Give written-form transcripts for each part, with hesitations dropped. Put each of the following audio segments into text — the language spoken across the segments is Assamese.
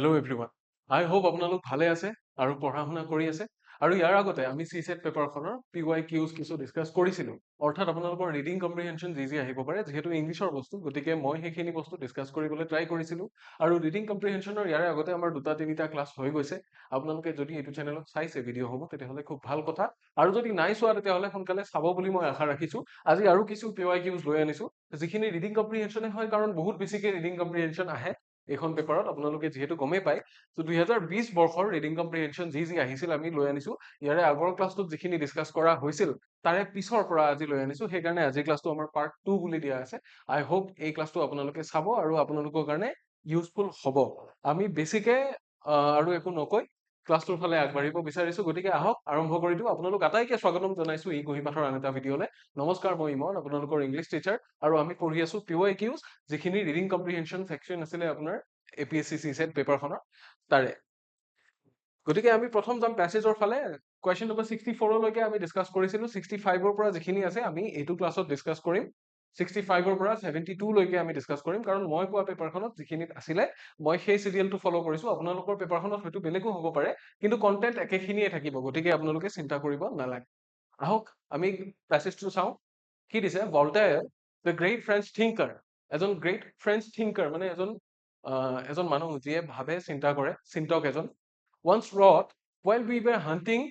Hello' everyone. আই হোপ আপোনালোক ভালে আছে আৰু পঢ়া শুনা কৰি আছে। আৰু ইয়াৰ আগতে আমি CSET পেপাৰখনৰ PYQs কিছু ডিছকাছ কৰিছিলোঁ। অৰ্থাৎ আপোনালোকৰ ৰিডিং কম্প্ৰিহেনশ্যন যি আহিব পাৰে, যিহেতু ইংলিছৰ বস্তু, গতিকে মই সেইখিনি বস্তু ডিছকাছ কৰিবলৈ ট্ৰাই কৰিছিলোঁ। আৰু ৰিডিং কম্প্ৰিহেনশ্যনৰ ইয়াৰে আগতে আমাৰ 2-3টা ক্লাছ হৈ গৈছে। আপোনালোকে যদি এইটো চেনেলত চাইছে ভিডিঅ'সমূহ, তেতিয়াহ'লে খুব ভাল কথা। আৰু যদি নাই চোৱা, তেতিয়াহ'লে সোনকালে চাব বুলি মই আশা ৰাখিছোঁ। আজি আৰু কিছু PYQs লৈ আনিছোঁ, যিখিনি ৰিডিং কম্প্ৰিহেনশ্যনে হয়, কাৰণ বহুত বেছিকৈ ৰিডিং কম্প্ৰিহেনশ্যন আহে এইখন পেপাৰত। আপোনালোকে যিহেতু গমেই পায়, তো 2020 বৰ্ষৰ ৰিডিং কম্প্ৰিহেনশ্যন যি আহিছিল আমি লৈ আনিছোঁ। ইয়াৰে আগৰ ক্লাছটোত যিখিনি ডিছকাছ কৰা হৈছিল, তাৰে পিছৰ পৰা আজি লৈ আনিছোঁ। সেইকাৰণে আজিৰ ক্লাছটো আমাৰ পাৰ্ট 2 বুলি দিয়া আছে। আই হোপ এই ক্লাছটো আপোনালোকে চাব আৰু আপোনালোকৰ কাৰণে ইউজফুল হ'ব। আমি বেছিকে আৰু একো নকৈ ক্লাছটোৰ ফালে আগবাঢ়িব বিচাৰিছোঁ। গতিকে আহক আৰম্ভ কৰি দিওঁ। আপোনালোক আটাইকে স্বাগতম জনাইছোঁ এই গহি পাঠৰ আন এটা ভিডিঅ'লৈ। নমস্কাৰ, মই ইমন, আপোনালোকৰ ইংলিছ টিচাৰ, আৰু আমি পঢ়ি আছোঁ PYQs, যিখিনি ৰিডিং কম্প্ৰিহেনশ্যন ছেকশ্যন আছিলে আপোনাৰ APSC CSET পেপাৰখনৰ তাৰে। গতিকে আমি প্ৰথম যাম পেছেজৰ ফালে। কুৱেশ্যন নম্বৰ 64লৈকে আমি ডিছকাছ কৰিছিলোঁ। 65ৰ পৰা যিখিনি আছে আমি এইটো ক্লাছত ডিছকাছ কৰিম। 65ৰ পৰা 72লৈকে আমি ডিছকাছ কৰিম, কাৰণ মই পোৱা পেপাৰখনত যিখিনি আছিলে মই সেই চিৰিয়েলটো ফ'ল' কৰিছোঁ। আপোনালোকৰ পেপাৰখনত হয়তো বেলেগো হ'ব পাৰে, কিন্তু কণ্টেণ্ট একেখিনিয়ে থাকিব। গতিকে আপোনালোকে চিন্তা কৰিব নালাগে। আহক আমি পেছেজটো চাওঁ। কি দিছে? ভল্টায়াৰ, দ্য গ্ৰেট ফ্ৰেঞ্চ থিংকাৰ, এজন গ্ৰেট ফ্ৰেঞ্চ থিংকাৰ মানে এজন মানুহ যিয়ে ভাবে, চিন্তা কৰে, চিন্তক এজন। Once wrote, while we were hunting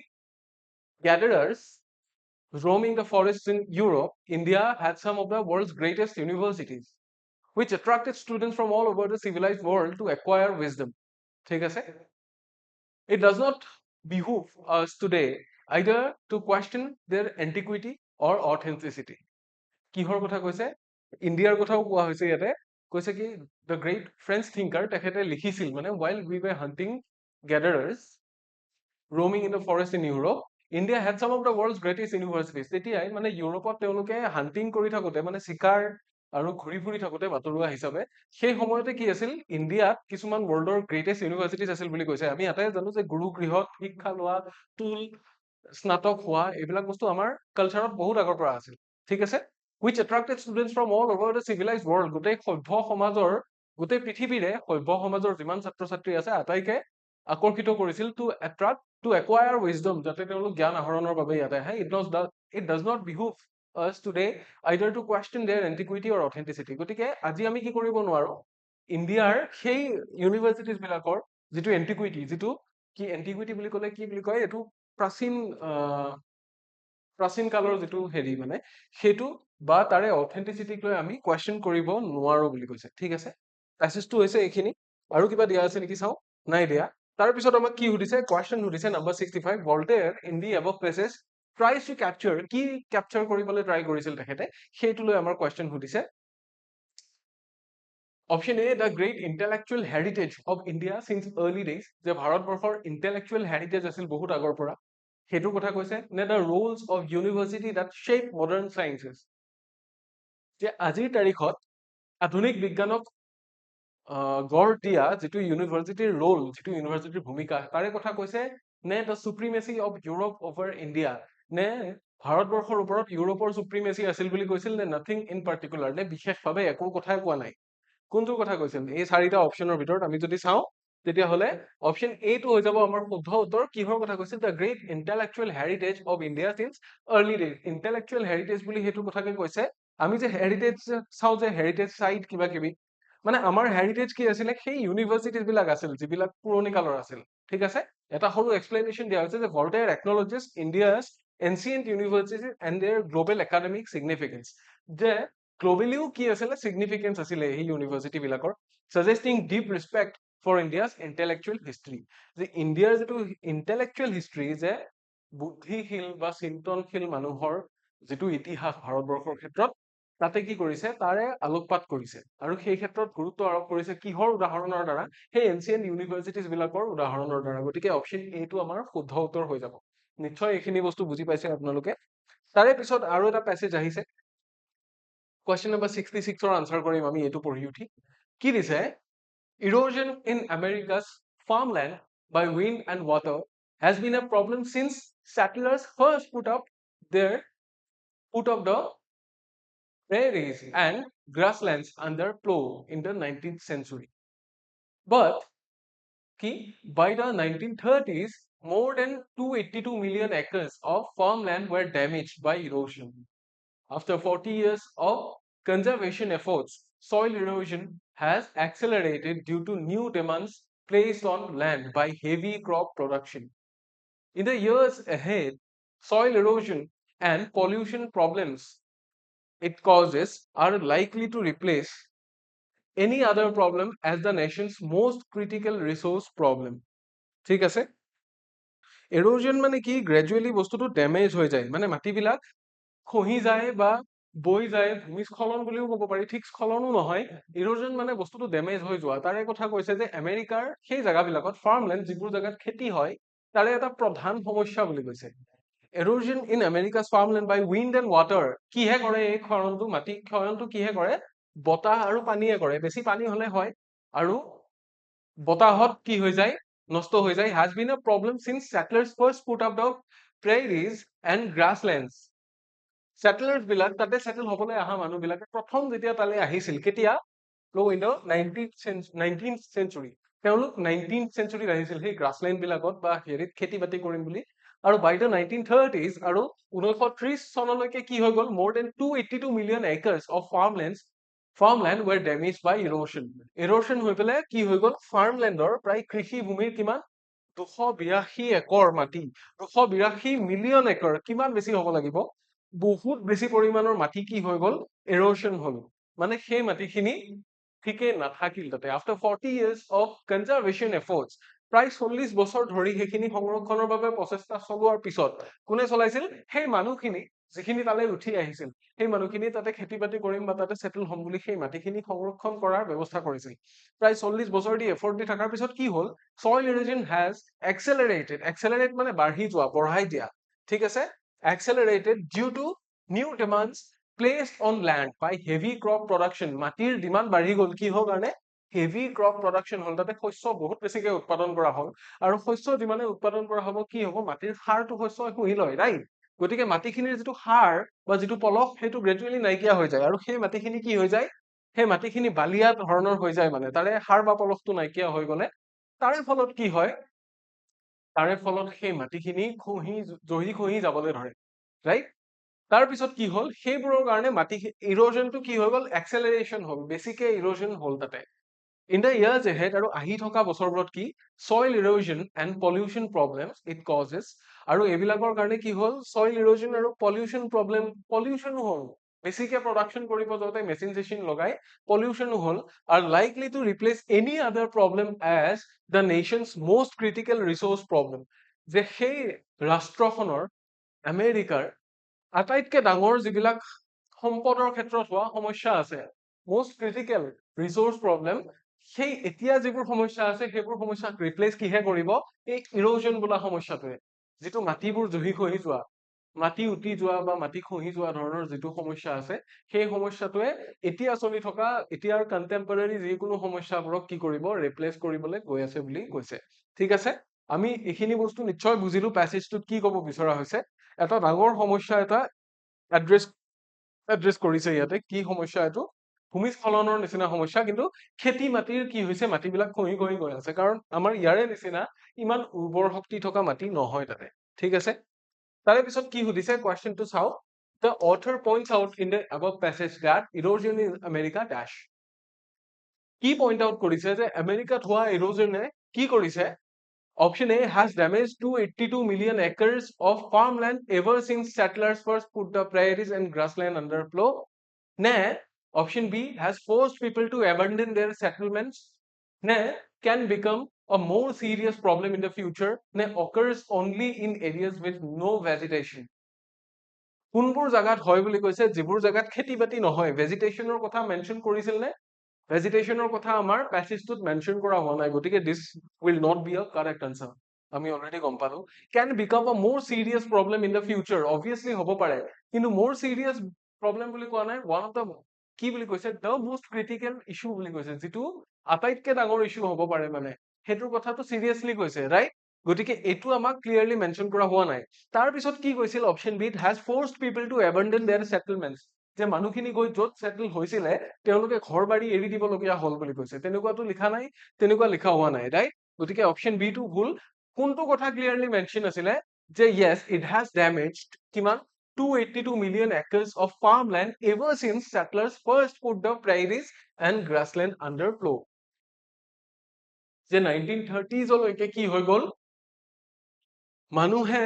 gatherers roaming the forests in Europe, India had some of the world's greatest universities, which attracted students from all over the civilized world to acquire wisdom. ঠিক আছে? It does not behoove us today either to question their antiquity or authenticity. কিহৰ কথা কৈছে? ইণ্ডিয়াৰ কথাও কোৱা হৈছে ইয়াতে। কৈছে কি, দ্য গ্ৰেট ফ্ৰেঞ্চ থিংকাৰ, তেখেতে লিখিছিল মানে, while we were hunting gatherers roaming in the forest in Europe, India had some of the world's greatest universities. তেতিয়াই মানে ইউৰোপত তেওঁলোকে হান্টিং কৰি থাকোঁতে, মানে চিকাৰ আৰু ঘূৰি ফুৰি থাকোঁতে বাতৰুৱা হিচাপে, সেই সময়তে কি আছিল, ইণ্ডিয়াত কিছুমান ৱৰ্ল্ডৰ গ্ৰেটেষ্ট ইউনিভাৰ্চিটিজ আছিল বুলি কৈছে। আমি ইয়াতে জানো যে গুৰু গৃহত শিক্ষা লোৱা, টুল স্নাতক হোৱা, এইবিলাক বস্তু আমাৰ কালচাৰত বহুত আগৰ পৰা আছিল। ঠিক আছে? which attracted students from all over the civilized world, গোটেই সভ্য সমাজৰ, গোটেই পৃথিৱীৰে সভ্য সমাজৰ যিমান ছাত্ৰ ছাত্ৰী আছে আটাইকে আকৰ্ষিত কৰিছিল to acquire wisdom, যাতে তেওঁলোক জ্ঞান আহৰণৰ বাবে ইয়াতে আহে। It does not behoove us today either to question their antiquity or authenticity. গতিকে আজি আমি কি কৰিব নোৱাৰো, ইণ্ডিয়াৰ সেই ইউনিভাৰ্চিটিজ বিলাকৰ যিটো এন্টিকুইটি, যিটো কি এন্টিকুইটি বুলি ক'লে কি বুলি কয়, এইটো প্ৰাচীন কালৰ যিটো হেৰি মানে, সেইটো বা তাৰে অথেন্টিচিটিক লৈ আমি কুৱেশ্যন কৰিব নোৱাৰো বুলি কৈছে। ঠিক আছে? পেছেজটো হৈছে এইখিনি। আৰু কিবা দিয়া আছে নেকি চাওঁ? নাই দিয়া। তাৰপিছত আমাক কি সুধিছে? কুৱেশ্যন সুধিছে number 65, Voltaire in the above passage tries to capture, কি কেপচাৰ কৰিবলৈ ট্ৰাই কৰিছিল তেখেতে, সেইটো লৈ আমাৰ কুৱেশ্যন সুধিছে। Option A, the great intellectual heritage of India since early days, যে ভাৰতবৰ্ষৰ ইণ্টেলেকচুৱেল হেৰিটেজ আছিল বহুত আগৰ পৰা, সেইটোৰ কথা কৈছে। নে the Rolls of university that shape modern sciences, যে আজিৰ তাৰিখত আধুনিক বিজ্ঞানক গঢ় দিয়া যিটো ইউনিভাৰ্চিটিৰ ৰোল, যিটো ইউনিভাৰ্চিটিৰ ভূমিকা, তাৰে কথা কৈছে। নে the supremacy of Europe over India, নে ভাৰতবৰ্ষৰ ওপৰত ইউৰোপৰ সুপ্ৰিমেচি আছিল বুলি কৈছিল, নে নাথিং ইন পাৰ্টিকুলাৰ, নে বিশেষভাৱে একো কথাই কোৱা নাই। কোনটোৰ কথা কৈছিল? এই চাৰিটা অপশ্যনৰ ভিতৰত আমি যদি চাওঁ, তেতিয়াহ'লে অপশ্যন এটো হৈ যাব আমাৰ শুদ্ধ উত্তৰ। কিহৰ কথা কৈছিল? The great intellectual heritage of India since early days. Intellectual heritage বুলি সেইটো কথাকে কৈছে। আমি যে হেৰিটেজ চাওঁ, যে হেৰিটেজ চাইট কিবা কিবি, মানে আমাৰ হেৰিটেজ কি আছিলে? সেই ইউনিভাৰ্চিটিজ বিলাক আছিল যিবিলাক পুৰণি কালৰ আছিল। ঠিক আছে? এটা সৰু এক্সপ্লেনেশ্যন দিয়া হৈছে যে Voltaire acknowledges India's ancient universities and their global academic significance, যে গ্লোবেলিও কি আছিলে, চিগনিফিকেন্স আছিলে এই ইউনিভাৰ্চিটি বিলাকৰ, suggesting deep respect for India's intellectual history, যে ইণ্ডিয়াৰ যিটো ইণ্টেলেকচুৱেল হিষ্ট্ৰী, যে বুদ্ধিশীল বা চিন্তনশীল মানুহৰ যিটো ইতিহাস ভাৰতবৰ্ষৰ ক্ষেত্ৰত, তাতে কি কৰিছে, তাৰে আলোকপাত কৰিছে। আৰু সেই ক্ষেত্ৰত গুৰুত্ব আৰোপ কৰিছে কিহৰ উদাহৰণৰ দ্বাৰা? সেই এনচিয়েণ্ট ইউনিভাৰ্চিটিজ বিলাকৰ উদাহৰণৰ দ্বাৰা। গতিকে অপশ্যন এটো আমাৰ শুদ্ধ উত্তৰ হৈ যাব। নিশ্চয় এইখিনি বস্তু বুজি পাইছে আপোনালোকে। তাৰে পিছত আৰু এটা পেছেজ আহিছে। কুৱেশ্যন নম্বৰ 66ৰ আনসাৰ কৰিম আমি এইটো পঢ়ি উঠি। কি দিছে? Erosion in America's farmland by wind and water has been a problem since settlers first put up the prairies and grasslands under plow in the 19th century. But কি by the 1930s more than 282 million acres of farmland were damaged by erosion. After 40 years of conservation efforts, soil erosion has accelerated due to new demands placed on land by heavy crop production. In the years ahead, soil erosion and pollution problems it causes are likely to replace any other problem as the nation's most critical resource problem. ঠিক আছে? এৰোজন মানে কি গ্ৰেজুৱেলি বস্তুটো ডেমেজ হৈ যায় মানে মাটিবিলাক খহি যায় বা বৈ যায় ভূমিস্খলন বুলিও ক'ব পাৰি ঠিক স্খলনো নহয় ইৰোজন মানে বস্তুটো ডেমেজ হৈ যোৱা তাৰে কথা কৈছে যে আমেৰিকাৰ সেই জায়গাবিলাকত ফাৰ্মলেণ্ড যিবোৰ জায়গাত খেতি হয় তাৰে এটা প্ৰধান সমস্যা বুলি কৈছে erosion in America's farmland by wind and water কিহে কৰে এই ক্ষৰণটো মাটি ক্ষৰণটো কিহে কৰে বতাহ আৰু পানীয়ে কৰে বেছি পানী হলে হয় আৰু বতাহত কি হৈ যায় নষ্ট হৈ যায় has been a problem since settlers first put up the prairies and grasslands settlers বিলাক তাতে settle হ'বলৈ আহা মানুহবিলাকে প্ৰথম যেতিয়া তালে আহিছিল কেতিয়া in the 19th century তেওঁলোক 19th century আহিছিল সেই গ্ৰাছলেণ্ড বিলাকত বা হেৰিত খেতি বাতি কৰিম বুলি আৰু by the 1930s আৰু 1930 চনলৈকে কি হৈ গ'ল more than 282 million acres of farmland were damaged by erosion হৈ পেলাই কি হৈ গ'ল ফাৰ্মলেণ্ডৰ প্ৰায় কৃষি ভূমিৰ কিমান 282 একৰ মাটি 282 মিলিয়ন একৰ কিমান বেছি হ'ব লাগিব বহুত বেছি পৰিমাণৰ মাটি কি হৈ গ'ল erosion হ'ল মানে সেই মাটিখিনি ঠিকে নাথাকিল তাতে after 40 years of conservation efforts প্ৰায় 40 বছৰ ধৰি সেইখিনি সংৰক্ষণৰ বাবে প্ৰচেষ্টা চলোৱাৰ পিছত কোনে চলাইছিল সেই মানুহখিনি যিখিনি তালে উঠি আহিছিল সেই মানুহখিনি তাতে খেতি বাতি কৰিম বা তাতে সেটেল হ'ম বুলি সেই মাটিখিনি সংৰক্ষণ কৰাৰ ব্যৱস্থা কৰিছিল প্ৰায় 40 বছৰ দি এফৰ্ট দি থকাৰ পিছত কি হ'ল soil erosion has accelerate মানে বাঢ়ি যোৱা বঢ়াই দিয়া ঠিক আছে accelerated due to new demands placed on land by heavy crop production মাটিৰ ডিমান্ড বাঢ়ি গ'ল কি হোৱাৰ কাৰণে heavy crop production হ'ল তাতে শস্য বহুত বেছিকে উৎপাদন কৰা হ'ল আৰু শস্য যিমানে উৎপাদন কৰা হ'ব কি হ'ব মাটিৰ সাৰটো শস্য শুহি লয় ৰাইট গতিকে মাটিখিনিৰ যিটো সাৰ বা যিটো পলস সেইটো গ্ৰেজুৱেলি নাইকিয়া হৈ যায় আৰু সেই মাটিখিনি কি হৈ যায় সেই মাটিখিনি বালিয়া ধৰণৰ হৈ যায় মানে তাৰে সাৰ বা পলসটো নাইকিয়া হৈ গ'লে তাৰে ফলত কি হয় তাৰে ফলত সেই মাটিখিনি খহি যাবলৈ ধৰে ৰাইট তাৰ পিছত কি হ'ল সেইবোৰৰ কাৰণে মাটি ইৰোজনটো কি হৈ গ'ল এক্সেলাৰেশ্যন হ'ল বেছিকে ইৰোজন হ'ল তাতে in the years ahead আৰু আহি থকা বছৰবোৰত কি soil erosion and pollution problems it causes আৰু এইবিলাকৰ কাৰণে কি হ'ল soil erosion আৰু pollution হ'ল বেছিকে production কৰিব যাওঁতে মেচিন চেচিন লগাই pollution হ'ল are likely to replace any other problem as the nation's most critical resource problem যে সেই ৰাষ্ট্ৰখনৰ আমেৰিকাৰ আটাইতকৈ ডাঙৰ যিবিলাক সম্পদৰ ক্ষেত্ৰত হোৱা সমস্যা আছে most critical resource problem সেই এতিয়া যিবোৰ সমস্যা আছে সেইবোৰ সমস্যাক ৰিপ্লেচ কিহে কৰিব এই ইৰোজন বোলা সমস্যাটোৱে যিটো মাটিবোৰ জহি খহি যোৱা মাটি উটি যোৱা বা মাটি খহি যোৱা ধৰণৰ যিটো সমস্যা আছে সেই সমস্যাটোৱে এতিয়া চলি থকা এতিয়াৰ কন্টেম্পৰাৰী যিকোনো সমস্যাবোৰক কি কৰিব ৰিপ্লেচ কৰিবলৈ গৈ আছে বুলি কৈছে ঠিক আছে আমি এইখিনি বস্তু নিশ্চয় বুজিলো প্যাসেজটোত কি ক'ব বিচৰা হৈছে এটা ডাঙৰ সমস্যা এটা এড্ৰেছ কৰিছে ইয়াতে কি সমস্যা এইটো ভূমিস্খলনৰ নিচিনা সমস্যা কিন্তু খেতি মাটিৰ কি হৈছে মাটিবিলাক খহি খহি গৈ আছে কাৰণ আমাৰ ইয়াৰে নিচিনা ইমান উৰ্বৰ শক্তি থকা মাটি নহয় তাতে ঠিক আছে তাৰে পিছত কি সুধিছে কোৱেশ্চনটো চাও the author points out in the above passage that erosion in America dash কি পইণ্ট আউট কৰিছে যে আমেৰিকাত হোৱা ইৰোজনে কি কৰিছে Option A has damaged 282 million acres of farmland ever since settlers first put the prairies and grassland under plow. Ne, option B has forced people to abandon their settlements. Ne, can become a more serious problem in the future. Ne, occurs only in areas with no vegetation. কোনবোৰ জায়গাত হয় বুলি কৈছে যিবোৰ জায়গাত খেতি বাতি নহয় ভেজিটেশনৰ কথা মেনশন কৰিছিল নে ভেজিটেশনৰ কথা আমাৰ প্যাসেজটোত মেনশন কৰা হোৱা নাই গতিকে this will not be a correct answer আমি অলরেডি গম পালো can become a more serious problem in the future obviously হ'ব পাৰে কিন্তু মোৰ সিৰিয়াস প্ৰবলেম বুলি কোৱা নাই ওয়ান অফ দ্য কি বুলি কৈছে দ্য মোস্ট ক্ৰিটিক্যাল ইস্যু বুলি কৈছে যিটো আটাইতকৈ ডাঙৰ ইস্যু হ'ব পাৰে মানে হেতুৰ কথাটো সিৰিয়াসলি কৈছে ৰাইট গতিকে এটো আমাক ক্লিয়াৰলি মেনশন কৰা হোৱা নাই তাৰ পিছত কি কৈছিল option B has forced people to abandon their settlements যে মানুহখিনি গৈ য'ত সেটেল হৈছিলে তেওঁলোকে ঘৰ বাৰী এৰি দিবলগীয়া হ'ল বুলি কৈছে তেনেকুৱাটো লিখা নাই তেনেকুৱা লিখা হোৱা নাই ৰাইট গতিকে অপশ্যন বি টো ভুল কোনটো কথা ক্লিয়াৰলি মেনশ্যন আছিলে যে yes it has damaged কিমান 282 million acres of farmland ever since settlers first put the prairies and grassland under plow যে 1930s লৈকে কি হৈ গল মানুহে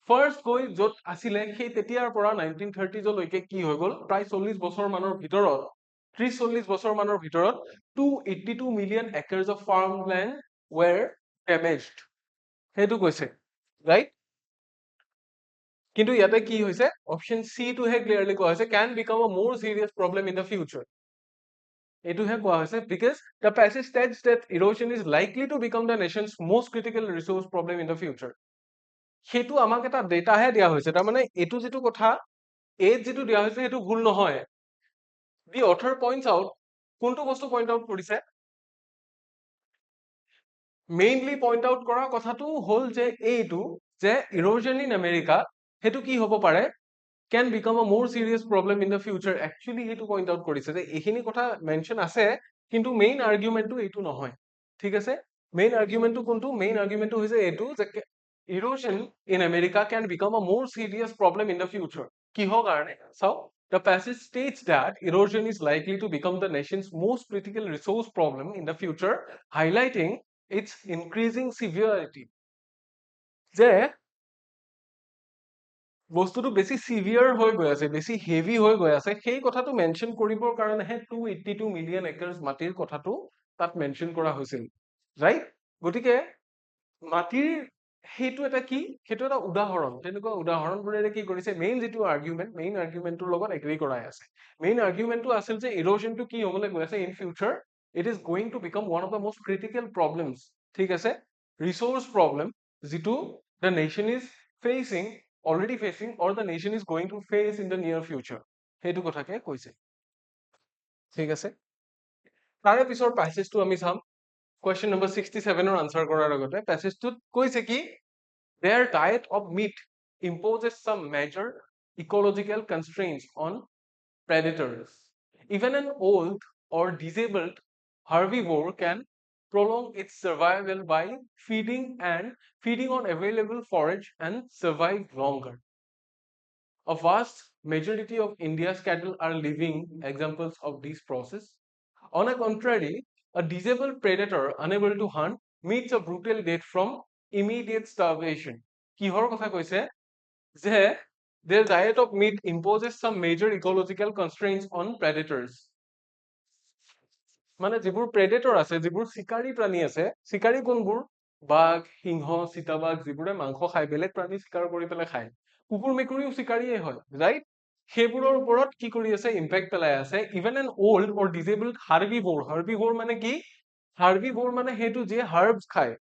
ফাৰ্ষ্ট গৈ য'ত আছিলে সেই তেতিয়াৰ পৰা 1930s লৈকে কি হৈ গল প্ৰায় 40 বছৰ মানৰ ভিতৰত 30-40 বছৰ মানৰ ভিতৰত 282 million acres of farmland were damaged সেইটো কৈছে ৰাইট কিন্তু ইয়াতে কি হৈছে অপশ্যন সি টোহে ক্লিয়াৰলি কোৱা হৈছে can become a more serious problem in the future এইটোহে কোৱা হৈছে because the passage states that erosion is likely to become the nation's most critical resource problem in the future সেইটো আমাক এটা ডেটাহে দিয়া হৈছে তাৰমানে এইটো যেটো কথা এজ যেটো দিয়া হৈছে সেইটো ভুল নহয় the author points out কোনটো বস্তু পইণ্ট আউট কৰিছে মেইনলি পইণ্ট আউট কৰা কথাটো হল যে এইটো যে erosion in America সেইটো কি হ'ব পাৰে can become a more serious problem in the future actually সেইটো পইণ্ট আউট কৰিছে যে এইখিনি কথা মেনশ্যন আছে কিন্তু মেইন আৰ্গুমেন্টটো এইটো নহয় ঠিক আছে মেইন আৰ্গুমেন্টটো কোনটো মেইন আৰ্গুমেন্টটো হৈছে এইটো যে erosion in America can become a more serious problem in the future কিহৰ কাৰণে চাওক the passage states that erosion is likely to become the nation's most critical resource problem in the future highlighting its increasing severity যে বস্তুটো বেছি সিভিয়াৰ হৈ গৈ আছে বেছি হেভি হৈ গৈ আছে সেই কথাটো মেনশ্যন কৰিবৰ কাৰণেহে 282 মিলিয়ন একৰ্ছ মাটিৰ কথাটো তাত মেনশ্যন কৰা হৈছিল ৰাইট গতিকে মাটিৰ সেইটো এটা কি সেইটো এটা উদাহৰণ তেনেকুৱা উদাহৰণবোৰেৰে কি কৰিছে মেইন যেটো মেইন আৰ্গুমেন্টৰ লগত এগ্ৰি কৰাই আছে মেইন আৰ্গুমেন্টটো আছিল যে ইৰোজনটো কি হ'বলৈ গৈ আছে in future it is going to become one of the most critical problems ঠিক আছে ৰিসোৰ্স প্ৰবলেম যেটো the nation is facing already facing or the nation is going to face in the near future সেইটো কথাকে কৈছে ঠিক আছে তাৰে পিছৰ প্যাসেজটো আমি চাম question number 67 ৰ আনসাৰ কৰাৰ আগতে প্যাসেজটোত কৈছে কি their diet of meat imposes some major ecological constraints on predators even an old or disabled herbivore can prolong its survival by feeding on available forage and survive longer. A vast majority of India's cattle are living examples of this process. On the contrary, a disabled predator unable to hunt meets a brutal death from immediate starvation. কিহৰ কথা কৈছে যে their diet of meat imposes some major ecological constraints on predators. মানে যিবোৰ প্ৰেডেটৰ আছে যিবোৰ শিকাৰী প্ৰাণী আছে শিকাৰী কোনবোৰ বাঘ সিংহ চিতাবাঘ যিবোৰে মাংস খায় বেলেগ প্ৰাণী শিকাৰ কৰি পেলাই খায় কুকুৰ মেকুৰীও শিকাৰীয়ে হয় ৰাইট সেইবোৰৰ ওপৰত কি কৰি আছে ইম্পেক্ট পেলাই আছে even an old or disabled herbivore মানে কি হাৰ্বিভোৰ মানে সেইটো যে হাৰ্বছ খায়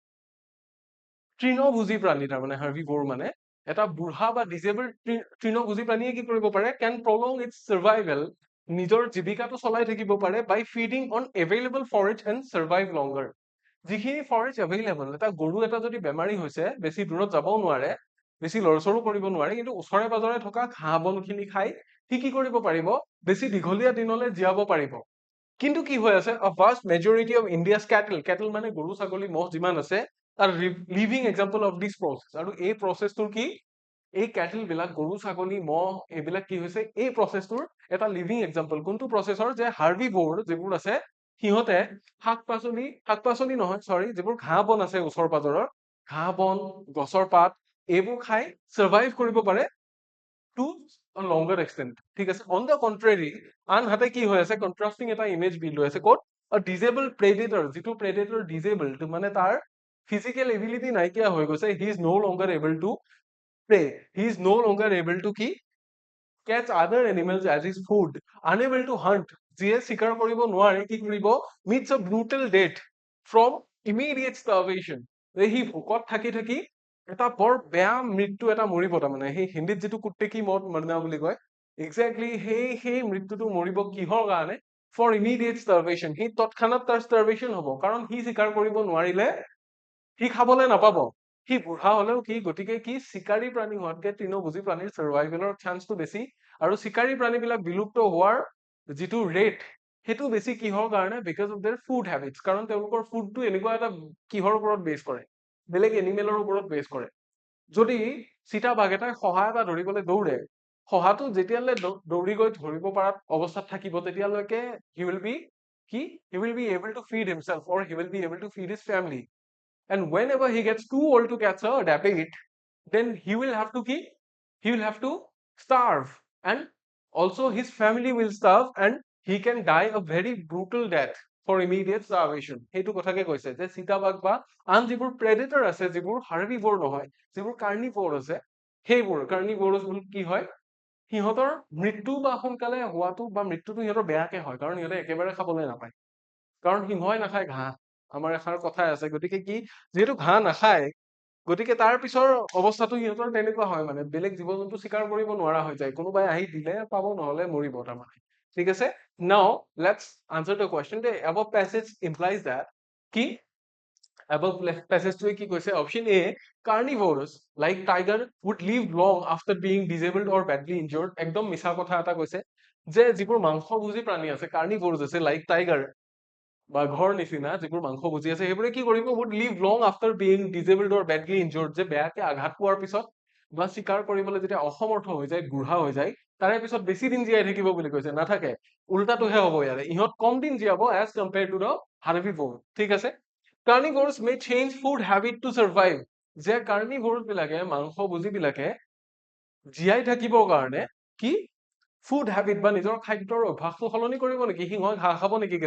তৃণভোজী প্ৰাণী তাৰমানে হাৰ্বিভোৰ মানে এটা বুঢ়া বা ডিজেবল তৃণভোজী প্ৰাণীয়ে কি কৰিব পাৰে can prolong its survival নিজৰ জীৱিকাটো চলাই থাকিব পাৰে by feeding on available forage and survive longer যিখিনি forage available এটা গৰু এটা যদি বেমাৰী হৈছে বেছি দূৰত যাবও নোৱাৰে বেছি লৰচৰো কৰিব নোৱাৰে কিন্তু ওচৰে পাজৰে থকা ঘাঁহ বনখিনি খাই সি কি কৰিব পাৰিব বেছি দীঘলীয়া দিনলৈ জীয়াব পাৰিব কিন্তু কি হৈ আছে a vast majority of India's cattle মানে গৰু ছাগলী মহ যিমান আছে are living example of this process আৰু এই প্ৰসেসটোৰ কি এই ক্যাটেল বিলাক গৰু ছাগলী মহ এইবিলাক কি হৈছে এই প্ৰসেসটোৰ এটা লিভিং এক্সাম্পল কোনটো প্ৰসেসৰ যে হাৰ্বিভোৰ যিবোৰ আছে সিহঁতে শাক-পাচলি নহয় সৰি যিবোৰ ঘাঁহ বন আছে ওচৰ পাজৰৰ ঘাঁহ বন গছৰ পাত এইবোৰ খাই সাৰ্ভাইভ কৰিব পাৰে টু a longer extent ঠিক আছে on the contrary আনহাতে কি হৈ আছে কন্ট্ৰাস্টিং এটা ইমেজ বিল্ড হৈ আছে ক'ত a disabled predator যিটো predator disabled মানে তাৰ physical ability নাইকিয়া হৈ গৈছে he is no longer able to prey he is no longer able to কি catch other animals as his food unable to hunt যিয়ে শিকাৰ কৰিব নোৱাৰে কি কৰিব meets a brutal death from immediate starvation সি ভোকত থাকি থাকি এটা বৰ বেয়া মৃত্যু এটা মৰিব তাৰমানে সেই হিন্দীত যেটো কুত্তে কি মত মৰনা বুলি কয় এক্স্যাক্টলি সেই মৃত্যুটো মৰিব কিহৰ কাৰণে for immediate starvation সি তৎক্ষণাত তাৰ starvation হ'ব কাৰণ সি শিকাৰ কৰিব নোৱাৰিলে সি খাবলৈ নাপাব সি বুঢ়া হলেও কি গতিকে কি শিকাৰী প্ৰাণী হোৱাতকে তৃণভোজী প্ৰাণীৰ সাৰ্ভাইভেলৰ চান্সটো বেছি আৰু শিকাৰী প্ৰাণীবিলাক বিলুপ্ত হোৱাৰ যেটো ৰেট সেইটো বেছি কিহৰ কাৰণে because of there food habits কাৰণ তেওঁলোকৰ ফুডটো এনেকুৱা এটা কিহৰ ওপৰত বেছ কৰে বেলেগ এনিমেলৰ ওপৰত বেছ কৰে যদি চিতাবাঘ এটাই শহা এটা ধৰিবলৈ দৌৰে শহাটো যেতিয়ালৈ দৌৰি গৈ ধৰিব পৰাত অৱস্থাত থাকিব তেতিয়ালৈকে he will be he will be able to feed himself or he will be able to feed his family and whenever he gets too old to catch a rabbit then he will have to starve and also his family will starve and he can die a very brutal death for immediate starvation সেইটো কথাকে কৈছে যে চিতাবাঘ বা আন যিবোৰ প্ৰেডেটৰ আছে যিবোৰ হাৰ্বিভোৰ নহয় যিবোৰ কাৰ্নিভোৰ আছে সেইবোৰ কাৰ্নিভোৰছ বোৰ কি হয় সিহঁতৰ মৃত্যু বা সোনকালে হোৱাটো বা মৃত্যুটো সিহঁতৰ বেয়াকে হয় কাৰণ সিহঁতে একেবাৰে খাবলৈ নাপায় কাৰণ সিংহই নাখায় ঘাঁহ আমাৰ এষাৰ কথাই আছে গতিকে কি যিহেতু ঘাঁহ নাখায় গতিকে তাৰ পিছৰ অৱস্থাটো সিহঁতৰ তেনেকুৱা হয় মানে বেলেগ জীৱ জন্তু স্বীকাৰ কৰিব নোৱাৰা হৈ যায় কোনোবাই আহি দিলে পাব নহলে মৰিব তাৰমানে ঠিক আছে নাও let's answer the question the above passage implies that কি above passage কি কৈছে option A carnivores like tiger would live long after being disabled or badly injured একদম মিছা কথা এটা কৈছে যে যিবোৰ মাংসভোজী প্ৰাণী আছে carnivores আছে like tiger বা ঘৰ নিচিনা যিবোৰ মাংস ভুজি আছে সেইবোৰে কি কৰিব would live long after being disabled or badly injured যে বেয়াকে আঘাত পোৱাৰ পিছত বা চিকাৰ কৰিবলৈ যেতিয়া অসমৰ্থ হৈ যায় বুঢ়া হৈ যায় তাৰে পিছত বেছি দিন জীয়াই থাকিব বুলি কৈছে নাথাকে উল্টাটোহে হ'ব ইয়াৰে ইহঁত কম দিন জীয়াব as compared to the herbivore ঠিক আছে carnivores may change food habit to survive যে carnivores বিলাকে মাংস ভুজি বিলাকে জীয়াই থাকিবৰ কাৰণে কি ফুড হেবিট বা নিজৰ খাদ্যৰ অভ্যাসটো সলনি কৰিব নেকি সিংহই ঘাঁহ খাব নেকি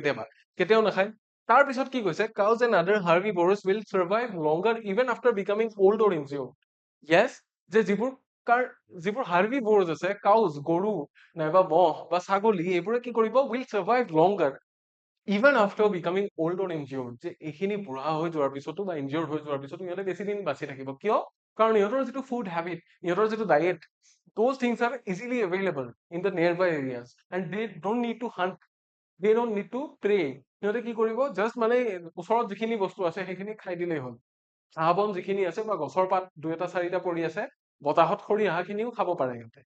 কেতিয়াও নাখায় তাৰ পিছত কি কৈছে cows and other herbivores will survive longer even after becoming old or injured yes যে যিবোৰ herbivores আছে cows গৰু নাইবা মহ বা ছাগলী এইবোৰে কি কৰিব will survive longer even after becoming old or injured যে এইখিনি বুঢ়া হৈ যোৱাৰ পিছতো বা injured হৈ যোৱাৰ পিছতো ইহঁতে বেছি দিন বাচি থাকিব কিয় কাৰণ ইহঁতৰ যিটো ফুড হেবিট ইহঁতৰ যিটো diet those things are easily available in the nearby areas and they don't need to hunt they don't need to pray সিহঁতে কি কৰিব জাষ্ট মানে ওচৰত যিখিনি বস্তু আছে সেইখিনি খাই দিলেই হ'ল ঘাঁহ বন যিখিনি আছে বা গছৰ পাত দুই এটা চাৰিটা পৰি আছে বতাহত সৰি অহা খিনিও খাব পাৰে সিহঁতে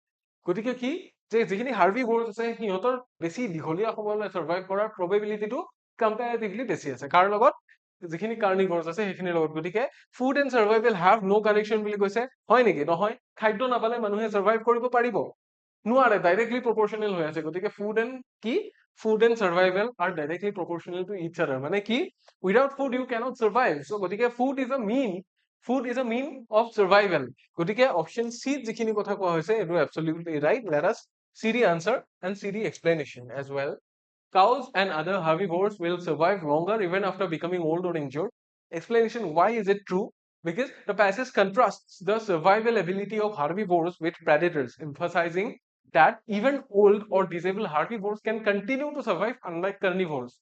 গতিকে কি যে যিখিনি হাৰ্বিভোৰছ আছে সিহঁতৰ বেছি দীঘলীয়া সময়লৈ সাৰ্ভাইভ কৰাৰ প্ৰবেবিলিটিটো কম্পেৰেটিভলি বেছি আছে কাৰ লগত যিখিনি কাৰ্নিভোৰছ আছে সেইখিনিৰ লগত গতিকে food and survival have no connection বুলি কৈছে হয় নেকি নহয় খাদ্য নাপালে মানুহে সাৰ্ভাইভ কৰিব পাৰিব নোৱাৰে ডাইৰেক্টলি প্ৰপৰ্চনেল হৈ আছে গতিকে food and survival are directly proportional to each other মানে কি without food you cannot survive so' গতিকে food is a mean of survival গতিকে অপশন চি যিখিনি কথা কোৱা হৈছে এইটো absolutely right let us see the answer and see the explanation as well cows and other herbivores will survive longer even after becoming old or injured explanation why is it true because the passage contrasts the survival ability of herbivores with predators emphasizing that even old or disabled herbivores can continue to survive unlike carnivores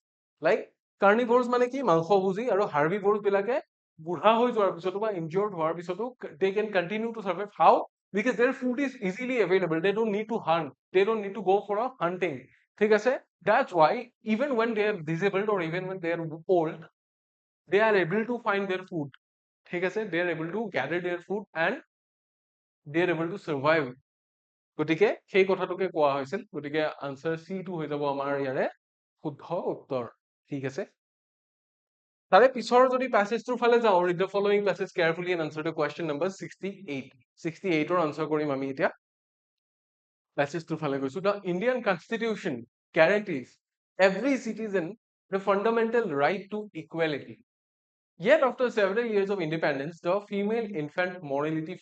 like carnivores মানে কি মাংসভোজী আৰু herbivores বিলাকে বুঢ়া হৈ যোৱাৰ পিছতো বা injured হোৱাৰ পিছতো they can continue to survive how because their food is easily available they don't need to hunt they don't need to go for a hunting ঠিক আছে that's why even when they are disabled or even when they are old they are able to find their food ঠিক আছে they are able to gather their food and they are able to survive গতিকে সেই কথাটোকে কোৱা হৈছিল গতিকে আনসাৰ সি টো হৈ যাব আমাৰ ইয়াৰে শুদ্ধ উত্তৰ ঠিক আছে তাৰে পিছৰ যদি প্যাসেজটোৰ ফালে যাওঁ read the following passage carefully and answer the question number 68 ৰ আনসাৰ কৰিম আমি এতিয়া প্যাসেজটোৰ ফালে গৈছো the Indian Constitution guarantees every citizen the fundamental right to equality yet after several years of independence the female infant mortality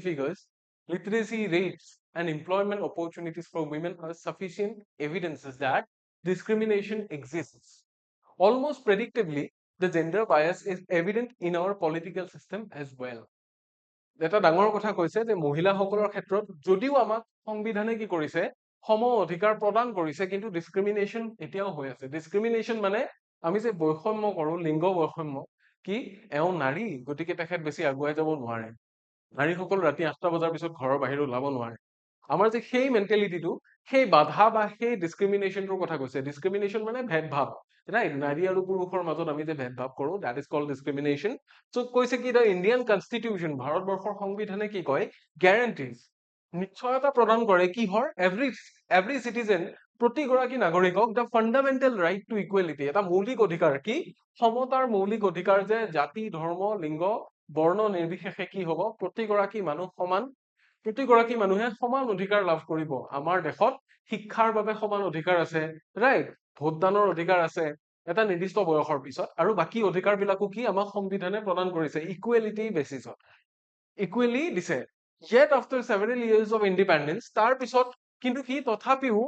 figures literacy rates and employment opportunities for women are sufficient evidences that discrimination exists almost predictably the gender bias is evident in our political system as well এটা ডাঙৰ কথা কৈছে যে মহিলাসকলৰ ক্ষেত্ৰত যদিও আমাক সংবিধানে কি কৰিছে সম অধিকাৰ প্ৰদান কৰিছে কিন্তু ডিসক্ৰিমিনেশন এতিয়াও হৈ আছে ডিসক্ৰিমিনেশন মানে আমি যে বৈষম্য কৰো লিংগ বৈষম্য কি এও নাৰী গতিকে তেখেত বেছি আগুৱাই যাব নোৱাৰে নাৰীসকল ৰাতি 8টা বজাৰ পিছত ঘৰৰ বাহিৰ ওলাব নোৱাৰে আমাৰ যে সেই মেন্টালিটিটো সেই বাধা বা সেই ডিসক্ৰিমিনেশনটোৰ কথা কৈছে ডিসক্ৰিমিনেশন মানে ভেদভাৱ ৰাইট নাৰী আৰু পুৰুষৰ মাজত আমি যে ভেদভাৱ কৰো দ্যাট ইজ কল্ড ডিসক্ৰিমিনেশন সো কৈছে কি দ্য ইণ্ডিয়ান কনষ্টিটিউশন ভাৰতবৰ্ষৰ সংবিধানে কি কয় গ্যাৰান্টিজ নিশ্চয়তা প্ৰদান কৰে কিহৰ এভৰি সিটিজেন প্ৰতিগৰাকী নাগৰিকক the fundamental right to equality, এটা মৌলিক অধিকাৰ। কি? সমতাৰ মৌলিক অধিকাৰ, যে জাতি, ধৰ্ম, লিংগ, বৰ্ণ নিৰ্বিশেষে কি হব, প্ৰতিগৰাকী মানুহ সমান, প্ৰতিগৰাকী মানুহে সমান অধিকাৰ লাভ কৰিব। আমাৰ দেশত শিক্ষাৰ বাবে সমান অধিকাৰ আছে, ৰাইট? ভোটদানৰ অধিকাৰ আছে এটা নিৰ্দিষ্ট বয়সৰ পিছত, আৰু বাকী অধিকাৰ বিলাকো কি আমাক সংবিধানে প্ৰদান কৰিছে ইকুৱেলিটি বেচিছত, ইকুৱেলি দিছে। Yet after several years of independence, তাৰ পিছত কিন্তু কি, তথাপিও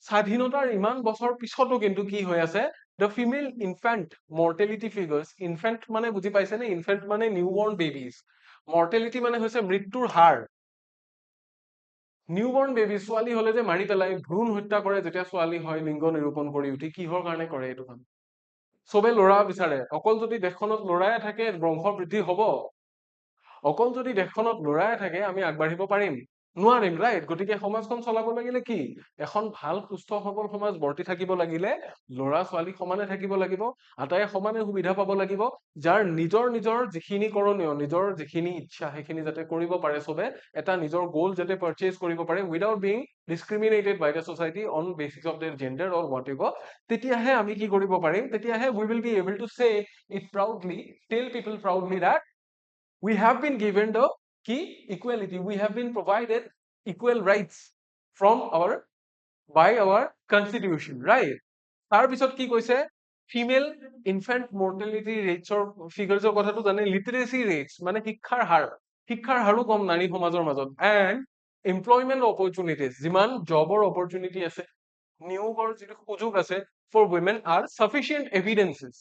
স্বাধীনতাৰ ইমান বছৰ পিছতো কিন্তু কি হৈ আছে, the female infant mortality figures, infant মানে বুজি পাইছে নে? ইনফেন্ট মানে নিউবৰ্ণ বেবিজ, মৰ্টেলিটি মানে হৈছে মৃত্যুৰ হাৰ। নিউবৰ্ণ বেবি, ছোৱালী হলে যে মাৰি পেলাই, ভ্ৰূণ হত্যা কৰে যেতিয়া ছোৱালী হয় লিংগ নিৰূপণ কৰি উঠি, কিহৰ কাৰণে কৰে এইটো কাম? চবে ল'ৰা বিচাৰে। অকল যদি দেশখনত ল'ৰাই থাকে বংশ বৃদ্ধি হব? অকল যদি দেশখনত ল'ৰাই থাকে আমি আগবাঢ়িব পাৰিম? নোৱাৰিম, ৰাইট? গতিকে সমাজখন চলাব লাগিলে কি, এখন ভাল সুস্থ সবল সমাজ বৰ্তি থাকিব লাগিলে ল'ৰা ছোৱালী সমানে থাকিব লাগিব, আটায়ে সমানে সুবিধা পাব লাগিব, যাৰ নিজৰ নিজৰ যিখিনি কৰণীয়, নিজৰ যিখিনি ইচ্ছা সেইখিনি যাতে কৰিব পাৰে চবে, এটা নিজৰ গ'ল যাতে পাৰচেজ কৰিব পাৰে without being discriminated by the society on basis of their gender or whatever, তেতিয়াহে আমি কি কৰিব পাৰিম, তেতিয়াহে we will be able to say it proudly, tell people proudly that we have been given the key equality, we have been provided equal rights from our by our constitution, right? তাৰ পিছত কি কৈছে, ফিমেল ইনফেন্ট মৰ্টেলিটি ৰেটছৰ ফিগাৰ্ছৰ কথাটো জানে, লিটাৰেচি ৰেটছ মানে শিক্ষাৰ হাৰ, শিক্ষাৰ হাৰো কম নাৰী সমাজৰ মাজত, এণ্ড এমপ্লয়মেন্ট অপৰচুনিটিজ, যিমান জবৰ অপৰচুনিটি আছে, নিয়োগৰ যিটো সুযোগ আছে ফৰ উইমেন আৰ সাফিচিয়েন্ট এভিডেন্সেছ,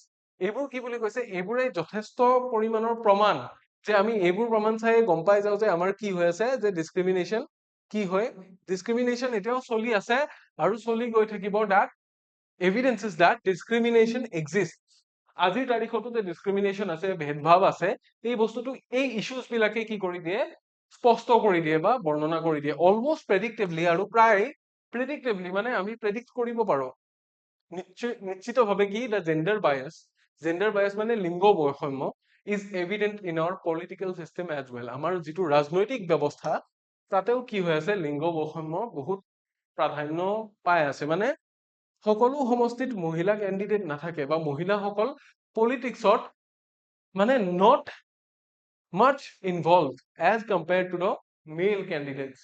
এইবোৰ কি বুলি কৈছে, এইবোৰে যথেষ্ট পৰিমাণৰ প্ৰমাণ, যে আমি এইবোৰ প্ৰমাণ চাই গম পাই যাও যে আমাৰ কি হৈ আছে, যে ডিসক্ৰিমিনেশন কি হয়, ডিসক্ৰিমিনেশন এতিয়াও চলি আছে আৰু চলি গৈ থাকিব। that evidences that discrimination exists, আজিৰ তাৰিখতো যে ডিসক্ৰিমিনেশন আছে, ভেদভাৱ আছে, এই বস্তুটো এই ইস্যুজ বিলাকে কি কৰি দিয়ে, স্পষ্ট কৰি দিয়ে বা বৰ্ণনা কৰি দিয়ে অলমোস্ট প্ৰেডিক্টেবলি, আৰু প্ৰায় প্ৰেডিক্টেবলি মানে আমি প্ৰেডিক্ট কৰিব পাৰো নিশ্চিতভাৱে কি, দ্য জেণ্ডাৰ বায়াস মানে লিংগ বৈষম্য is evident in our political system as well, আমাৰ যিটো ৰাজনৈতিক ব্যৱস্থা তাতেও কি হৈ আছে, লিংগ বৈষম্য বহুত প্ৰাধান্য পাই আছে। মানে সকলো সমষ্টিত মহিলা কেণ্ডিডেট নাথাকে, বা মহিলাসকল পলিটিক্সত মানে not much involved as compared to the male candidates,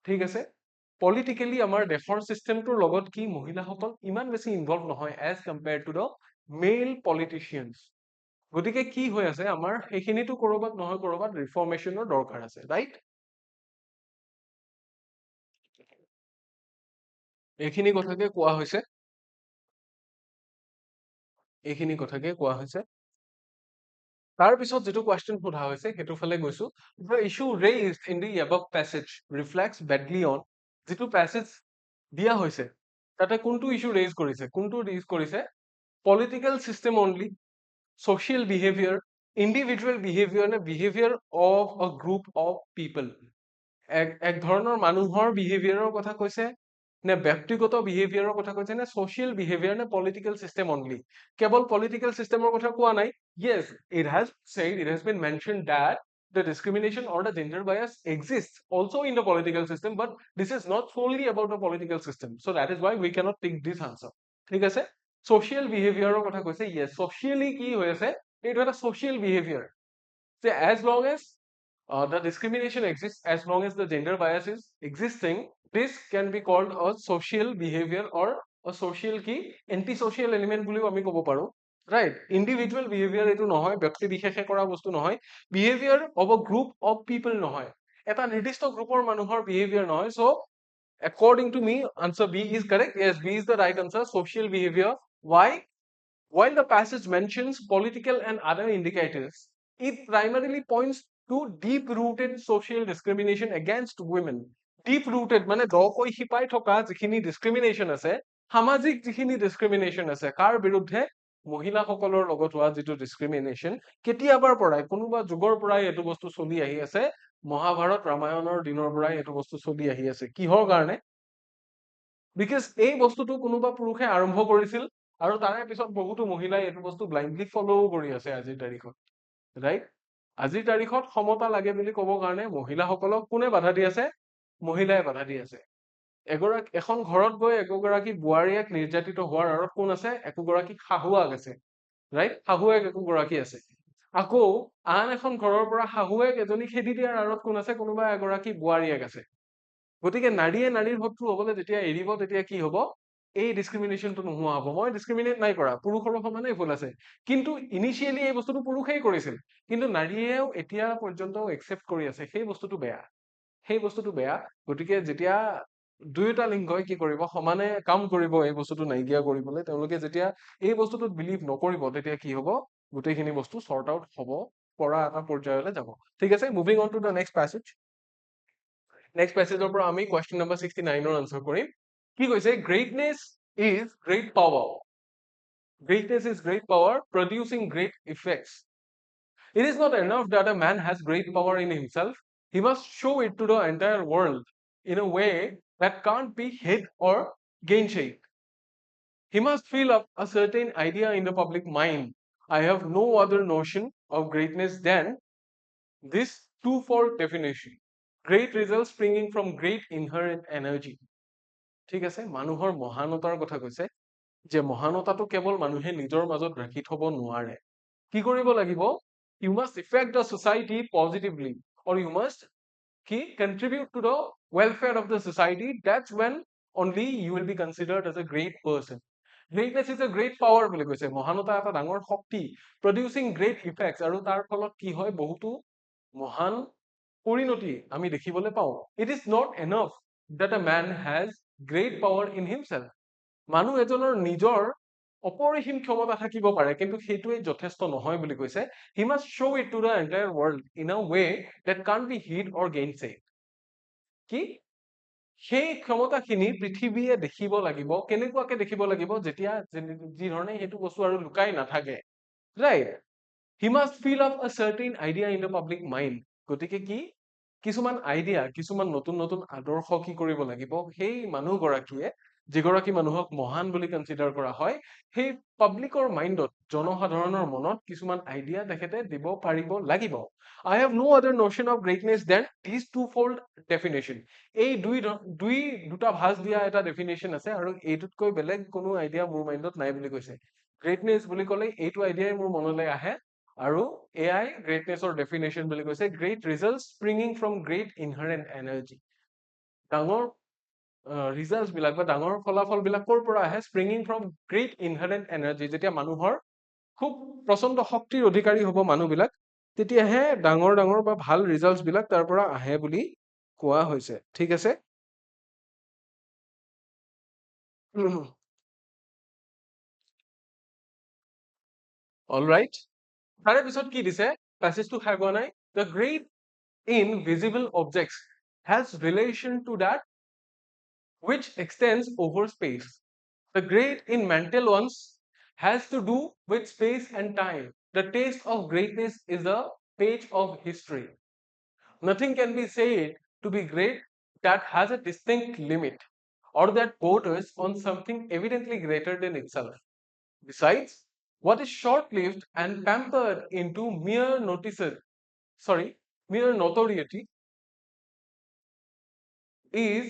ঠিক আছে? পলিটিকেলি আমাৰ দেশৰ চিষ্টেমটোৰ লগত কি, মহিলাসকল ইমান বেছি ইনভলভ নহয় as compared to the male politicians, গতিকে কি হৈ আছে, আমাৰ সেইখিনিতো কৰবাত নহয় কৰবাত ৰিফৰ্মেশনৰ দৰকাৰ আছে, ৰাইট? এইখিনি কথাকে কোৱা হৈছে, এইখিনি কথাকে কোৱা হৈছে। তাৰ পিছত যেটো কোৱেশ্চন সোধা হৈছে হেতু ফালে গৈছো, the issue raised in the above passage reflects badly on, যেটো passage দিয়া হৈছে তাতে কোনটো ইস্যু ৰেজ কৰিছে, কোনটো ৰেজ কৰিছে, political system only, social behavior, individual behavior নে behavior of a group of people, এক ধৰণৰ মানুহৰ বিহেভিয়াৰৰ কথা কৈছে নে ব্যক্তিগত বিহেভিয়াৰৰ কথা কৈছে নে social behavior নে political system only, কেৱল political systemৰ কথা কোৱা নাই। yes, it has been mentioned that the discrimination or the gender bias exists also in the political system, but this is not solely about the political system, so that is why we cannot take this answer, ঠিক আছে? social behavior কথা কৈছে, yes, socially কি হৈ আছে, এইটো এটা social behavior, so as long as the discrimination exists, as long as the gender bias is existing, this can be called a social behavior or a social কি antisocial element বুলিও আমি ক'ব পাৰো, right? individual behavior এইটো নহয়, ব্যক্তি বিশেষে কৰা বস্তু নহয়, behavior of a group of people নহয়, এটা নিৰ্দিষ্ট গ্ৰুপৰ মানুহৰ behavior নহয়। so according to me answer B is correct, yes, B is the right answer, social behavior. Why? While the passage mentions political and other indicators, it primarily points to deep-rooted social discrimination against women. Deep-rooted মানে দকৈ শিপাই থকা যিখিনি discrimination আছে, সামাজিক যিখিনি discrimination আছে, কাৰ বিৰুদ্ধে, মহিলাসকলৰ লগত হোৱা যিটো discrimination, কেতিয়াবাৰ পৰাই কোনোবা যুগৰ পৰাই এইটো বস্তু চলি আহি আছে, মহাভাৰত ৰামায়ণৰ দিনৰ পৰাই এইটো বস্তু চলি আহি আছে। কিহৰ কাৰণে? বিকজ এই বস্তুটো কোনোবা পুৰুষে আৰম্ভ কৰিছিল আৰু তাৰে পিছত বহুতো মহিলাই এইটো বস্তু ব্লাইণ্ডলি ফলো কৰি আছে আজিৰ তাৰিখত, ৰাইট? আজিৰ তাৰিখত সমতা লাগে বুলি ক'ব কাৰণে মহিলাসকলক কোনে বাধা দি আছে? মহিলাই বাধা দি আছে। এখন ঘৰত গৈ একোগৰাকী বোৱাৰীয়েক নিৰ্যাতিত হোৱাৰ আঁৰত কোন আছে? একোগৰাকী শাহুৱেক আছে, ৰাইট? শাহুৱেক একোগৰাকী আছে। আকৌ আন এখন ঘৰৰ পৰা শাহুৱেক এজনী খেদি দিয়াৰ আঁৰত কোন আছে? কোনোবা এগৰাকী বোৱাৰীয়েক আছে। গতিকে নাৰীয়ে নাৰীৰ শত্ৰু হবলৈ যেতিয়া এৰিব তেতিয়া কি হব? এই ডিছক্ৰিমিনেশ্যনটো নোহোৱা হ'ব। মই ডিছক্ৰিমিনেট নাই কৰা, পুৰুষৰো সমানেই ভুল আছে, কিন্তু ইনিচিয়েলি এই বস্তুটো পুৰুষেই কৰিছিল, কিন্তু নাৰীয়েও এতিয়া পৰ্যন্ত একচেপ্ট কৰি আছে। সেই বস্তুটো বেয়া, সেই বস্তুটো বেয়া। গতিকে যেতিয়া দুয়োটা লিংগই কি কৰিব? সমানে কাম কৰিব এই বস্তুটো নাইকিয়া কৰিবলৈ। তেওঁলোকে যেতিয়া এই বস্তুটোত বিলিভ নকৰিব তেতিয়া কি হ'ব? গোটেইখিনি বস্তু চৰ্ট আউট হ'ব পৰা এটা পৰ্যায়লৈ যাব। ঠিক আছে, moving on to the next passage. Next প্যাসেজৰ পৰা আমি কুৱেশ্যন নম্বৰ 69ৰ আনসাৰ কৰিম। কি কৈছে? Greatness is great power. Greatness is great power producing great effects. It is not enough that a man has great power in himself. He must show it to the entire world in a way that can't be hid or gainsaid. He must fill up a certain idea in the public mind. I have no other notion of greatness than this twofold definition. Great results springing from great inherent energy. ঠিক আছে, মানুহৰ মহানতাৰ কথা কৈছে যে মহানতাটো কেৱল মানুহে নিজৰ মাজত ৰাখি থব নোৱাৰে। কি কৰিব লাগিব? You must affect the society positively, or you must contribute to the welfare of the society. That's when only you will be considered as a great person. Greatness is a great power বুলি কৈছে। মহানতা এটা ডাঙৰ শক্তি, producing great effects, আৰু তাৰ ফলত কি হয়? বহুতো মহান পৰিণতি আমি দেখিবলৈ পাওঁ। It is not enough that a man has great power in himself. মানুহ এজনৰ নিজৰ অপৰিসীম ক্ষমতা থাকিব পাৰে, কিন্তু সেইটোৱে যথেষ্ট নহয় বুলি কৈছে। He must show it to the entire world in a way that can't be hid or gainsaid. কি? সেই ক্ষমতাখিনি পৃথিৱীয়ে দেখিব লাগিব। কেনেকুৱাকে দেখিব লাগিব? যেতিয়া যি ধৰণে সেইটো বস্তু আৰু লুকাই নাথাকে, right? He must fill up a certain idea in the public mind. গতিকে কি? কিছুমান আইডিয়া, কিছুমান নতুন নতুন আদৰ্শ কি কৰিব লাগিব? সেই মানুহগৰাকীয়ে, যিগৰাকী মানুহক মহান বুলি কনচিডাৰ কৰা হয়, সেই পাব্লিকৰ মাইণ্ডত, জনসাধাৰণৰ মনত কিছুমান আইডিয়া তেখেতে দিব পাৰিব লাগিব। I have no other notion of greatness than these twofold definition. এই দুটা ভাঁজ দিয়া এটা ডেফিনেশ্যন আছে, আৰু এইটোতকৈ বেলেগ কোনো আইডিয়া মোৰ মাইণ্ডত নাই বুলি কৈছে। গ্ৰেটনেছ বুলি ক'লে এইটো আইডিয়াই মোৰ মনলৈ আহে, আৰু এআই গ্ৰেটনেছৰ ডেফিনেশ্যন বুলি কৈছে great result springing from great inherent energy. ডাঙৰ ৰিজাল্ট বিলাক বা ডাঙৰ ফলাফল বিলাক ক'ৰ পৰা আহে? Springing from great inherent energy. যেতিয়া মানুহৰ খুব প্ৰচণ্ড শক্তিৰ অধিকাৰী হ'ব মানুহবিলাক, তেতিয়াহে ডাঙৰ ডাঙৰ বা ভাল ৰিজাল্ট বিলাক তাৰ পৰা আহে বুলি কোৱা হৈছে। ঠিক আছে, অলৰাইট। তাৰে পিছত কি দিছে? প্যাসেজটো খাই পোৱা নাই। The great invisible objects has relation to that which extends over space. The great in mental ones has to do with space and time. The taste of greatness is a page of history. Nothing can be said to be great that has a distinct limit, or that borders on something evidently greater than itself. Besides, what is short-lived and pampered into mere notoriety is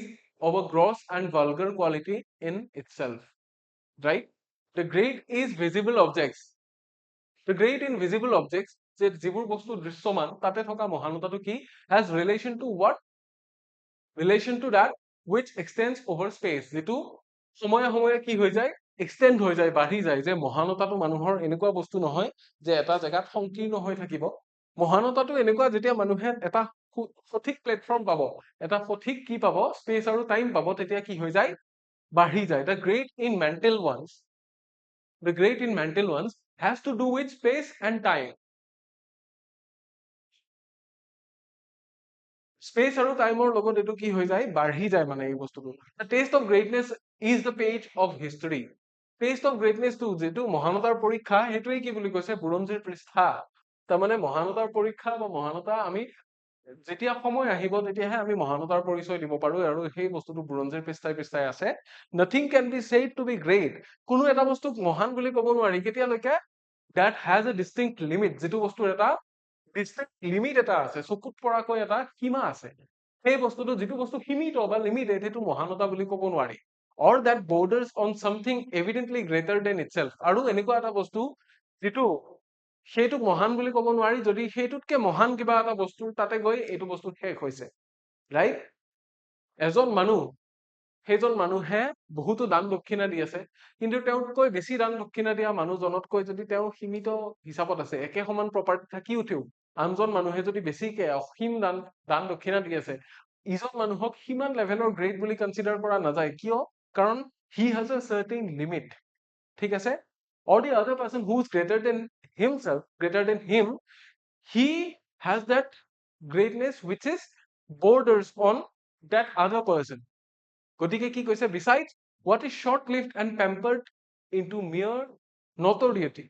of a gross and vulgar quality in itself. Right? The great is visible objects. The great in visible objects, যে যিবোৰ বস্তু দৃশ্যমান তাতে থকা মহানতাটো কি? Has relation to what? Relation to that which extends over space. যেটো সময়ে সময়ে কি হৈ যায়? এক্সটেন্ড হৈ যায়, বাঢ়ি যায়। যে মহানতাটো মানুহৰ এনেকুৱা বস্তু নহয় যে এটা জেগাত সংকীৰ্ণ হৈ থাকিব। মহানতাটো এনেকুৱা যেতিয়া মানুহে এটা সঠিক প্লেটফৰ্ম পাব, এটা সঠিক কি পাব? স্পেচ আৰু টাইম পাব, তেতিয়া কি হৈ যায়? বাঢ়ি যায়। The great in mental ones has to do with space and time. Space আৰু টাইমৰ লগত এইটো কি হৈ যায়? বাঢ়ি যায় মানে এই বস্তুটো। The taste of greatness is the page of history. Taste of greatness টো যেটো মহানতাৰ পৰীক্ষা, সেইটোৱে কি বুলি কৈছে? বুৰঞ্জীৰ পৃষ্ঠা। তাৰমানে মহানতাৰ পৰীক্ষা বা মহানতা আমি যেতিয়া সময় আহিব তেতিয়াহে আমি মহানতাৰ পৰিচয় দিব পাৰো, আৰু সেই বস্তুটো বুৰঞ্জীৰ পৃষ্ঠাই পৃষ্ঠাই আছে। Nothing can be said to be great. কোনো এটা বস্তুক মহান বুলি ক'ব নোৱাৰি কেতিয়ালৈকে? That has a distinct limit. যেটো বস্তুৰ এটা distinct limit এটা আছে, চকুত পৰাকৈ এটা সীমা আছে। সেই বস্তুটো যিটো বস্তু সীমিত বা লিমিটেড সেইটো মহানতা বুলি ক'ব নোৱাৰি or that borders on something evidently greater than itself আৰু এনেকুৱা এটা বস্তু যিটো সেইটোক মহান বুলি ক'ব নোৱাৰি যদি সেইটোতকে মহান কিবা এটা বস্তু তাতে গৈ এইটো বস্তু শেষ হৈছে ৰাইট এজন মানুহ সেইজন মানুহে বহুতো দান দক্ষিণা দি আছে কিন্তু তেওঁতকৈ বেছি দান দক্ষিণা দিয়া মানুহজনতকৈ যদি তেওঁ সীমিত হিচাপত আছে একে সমান প্ৰপাৰ্টি থাকি উঠিও আনজন মানুহে যদি বেছিকে অসীম দান দক্ষিণা দি আছে ইজন মানুহক সিমান লেভেলৰ গ্ৰেড বুলি কনসিডাৰ কৰা নাযায় কিয় কাৰণ he has a certain limit ঠিক আছে or the other person who is greater than himself greater than him he has that greatness which is borders on that other person গতিকে কি কৈছে besides what is short lived and pampered into mere notoriety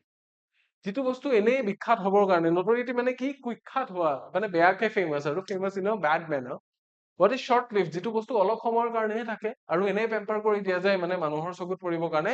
যিটো বস্তু এনেই বিখ্যাত হবৰ কাৰণে notoriety মানে কি কুখ্যাত হোৱা মানে বেয়াকে ফেমাস আৰু famous in a bad manner what is short lived যিটো বস্তু অলপ সময়ৰ কাৰণেহে থাকে আৰু এনেই পেম্পাৰ কৰি দিয়া যায় মানে মানুহৰ চকুত পৰিবৰ কাৰণে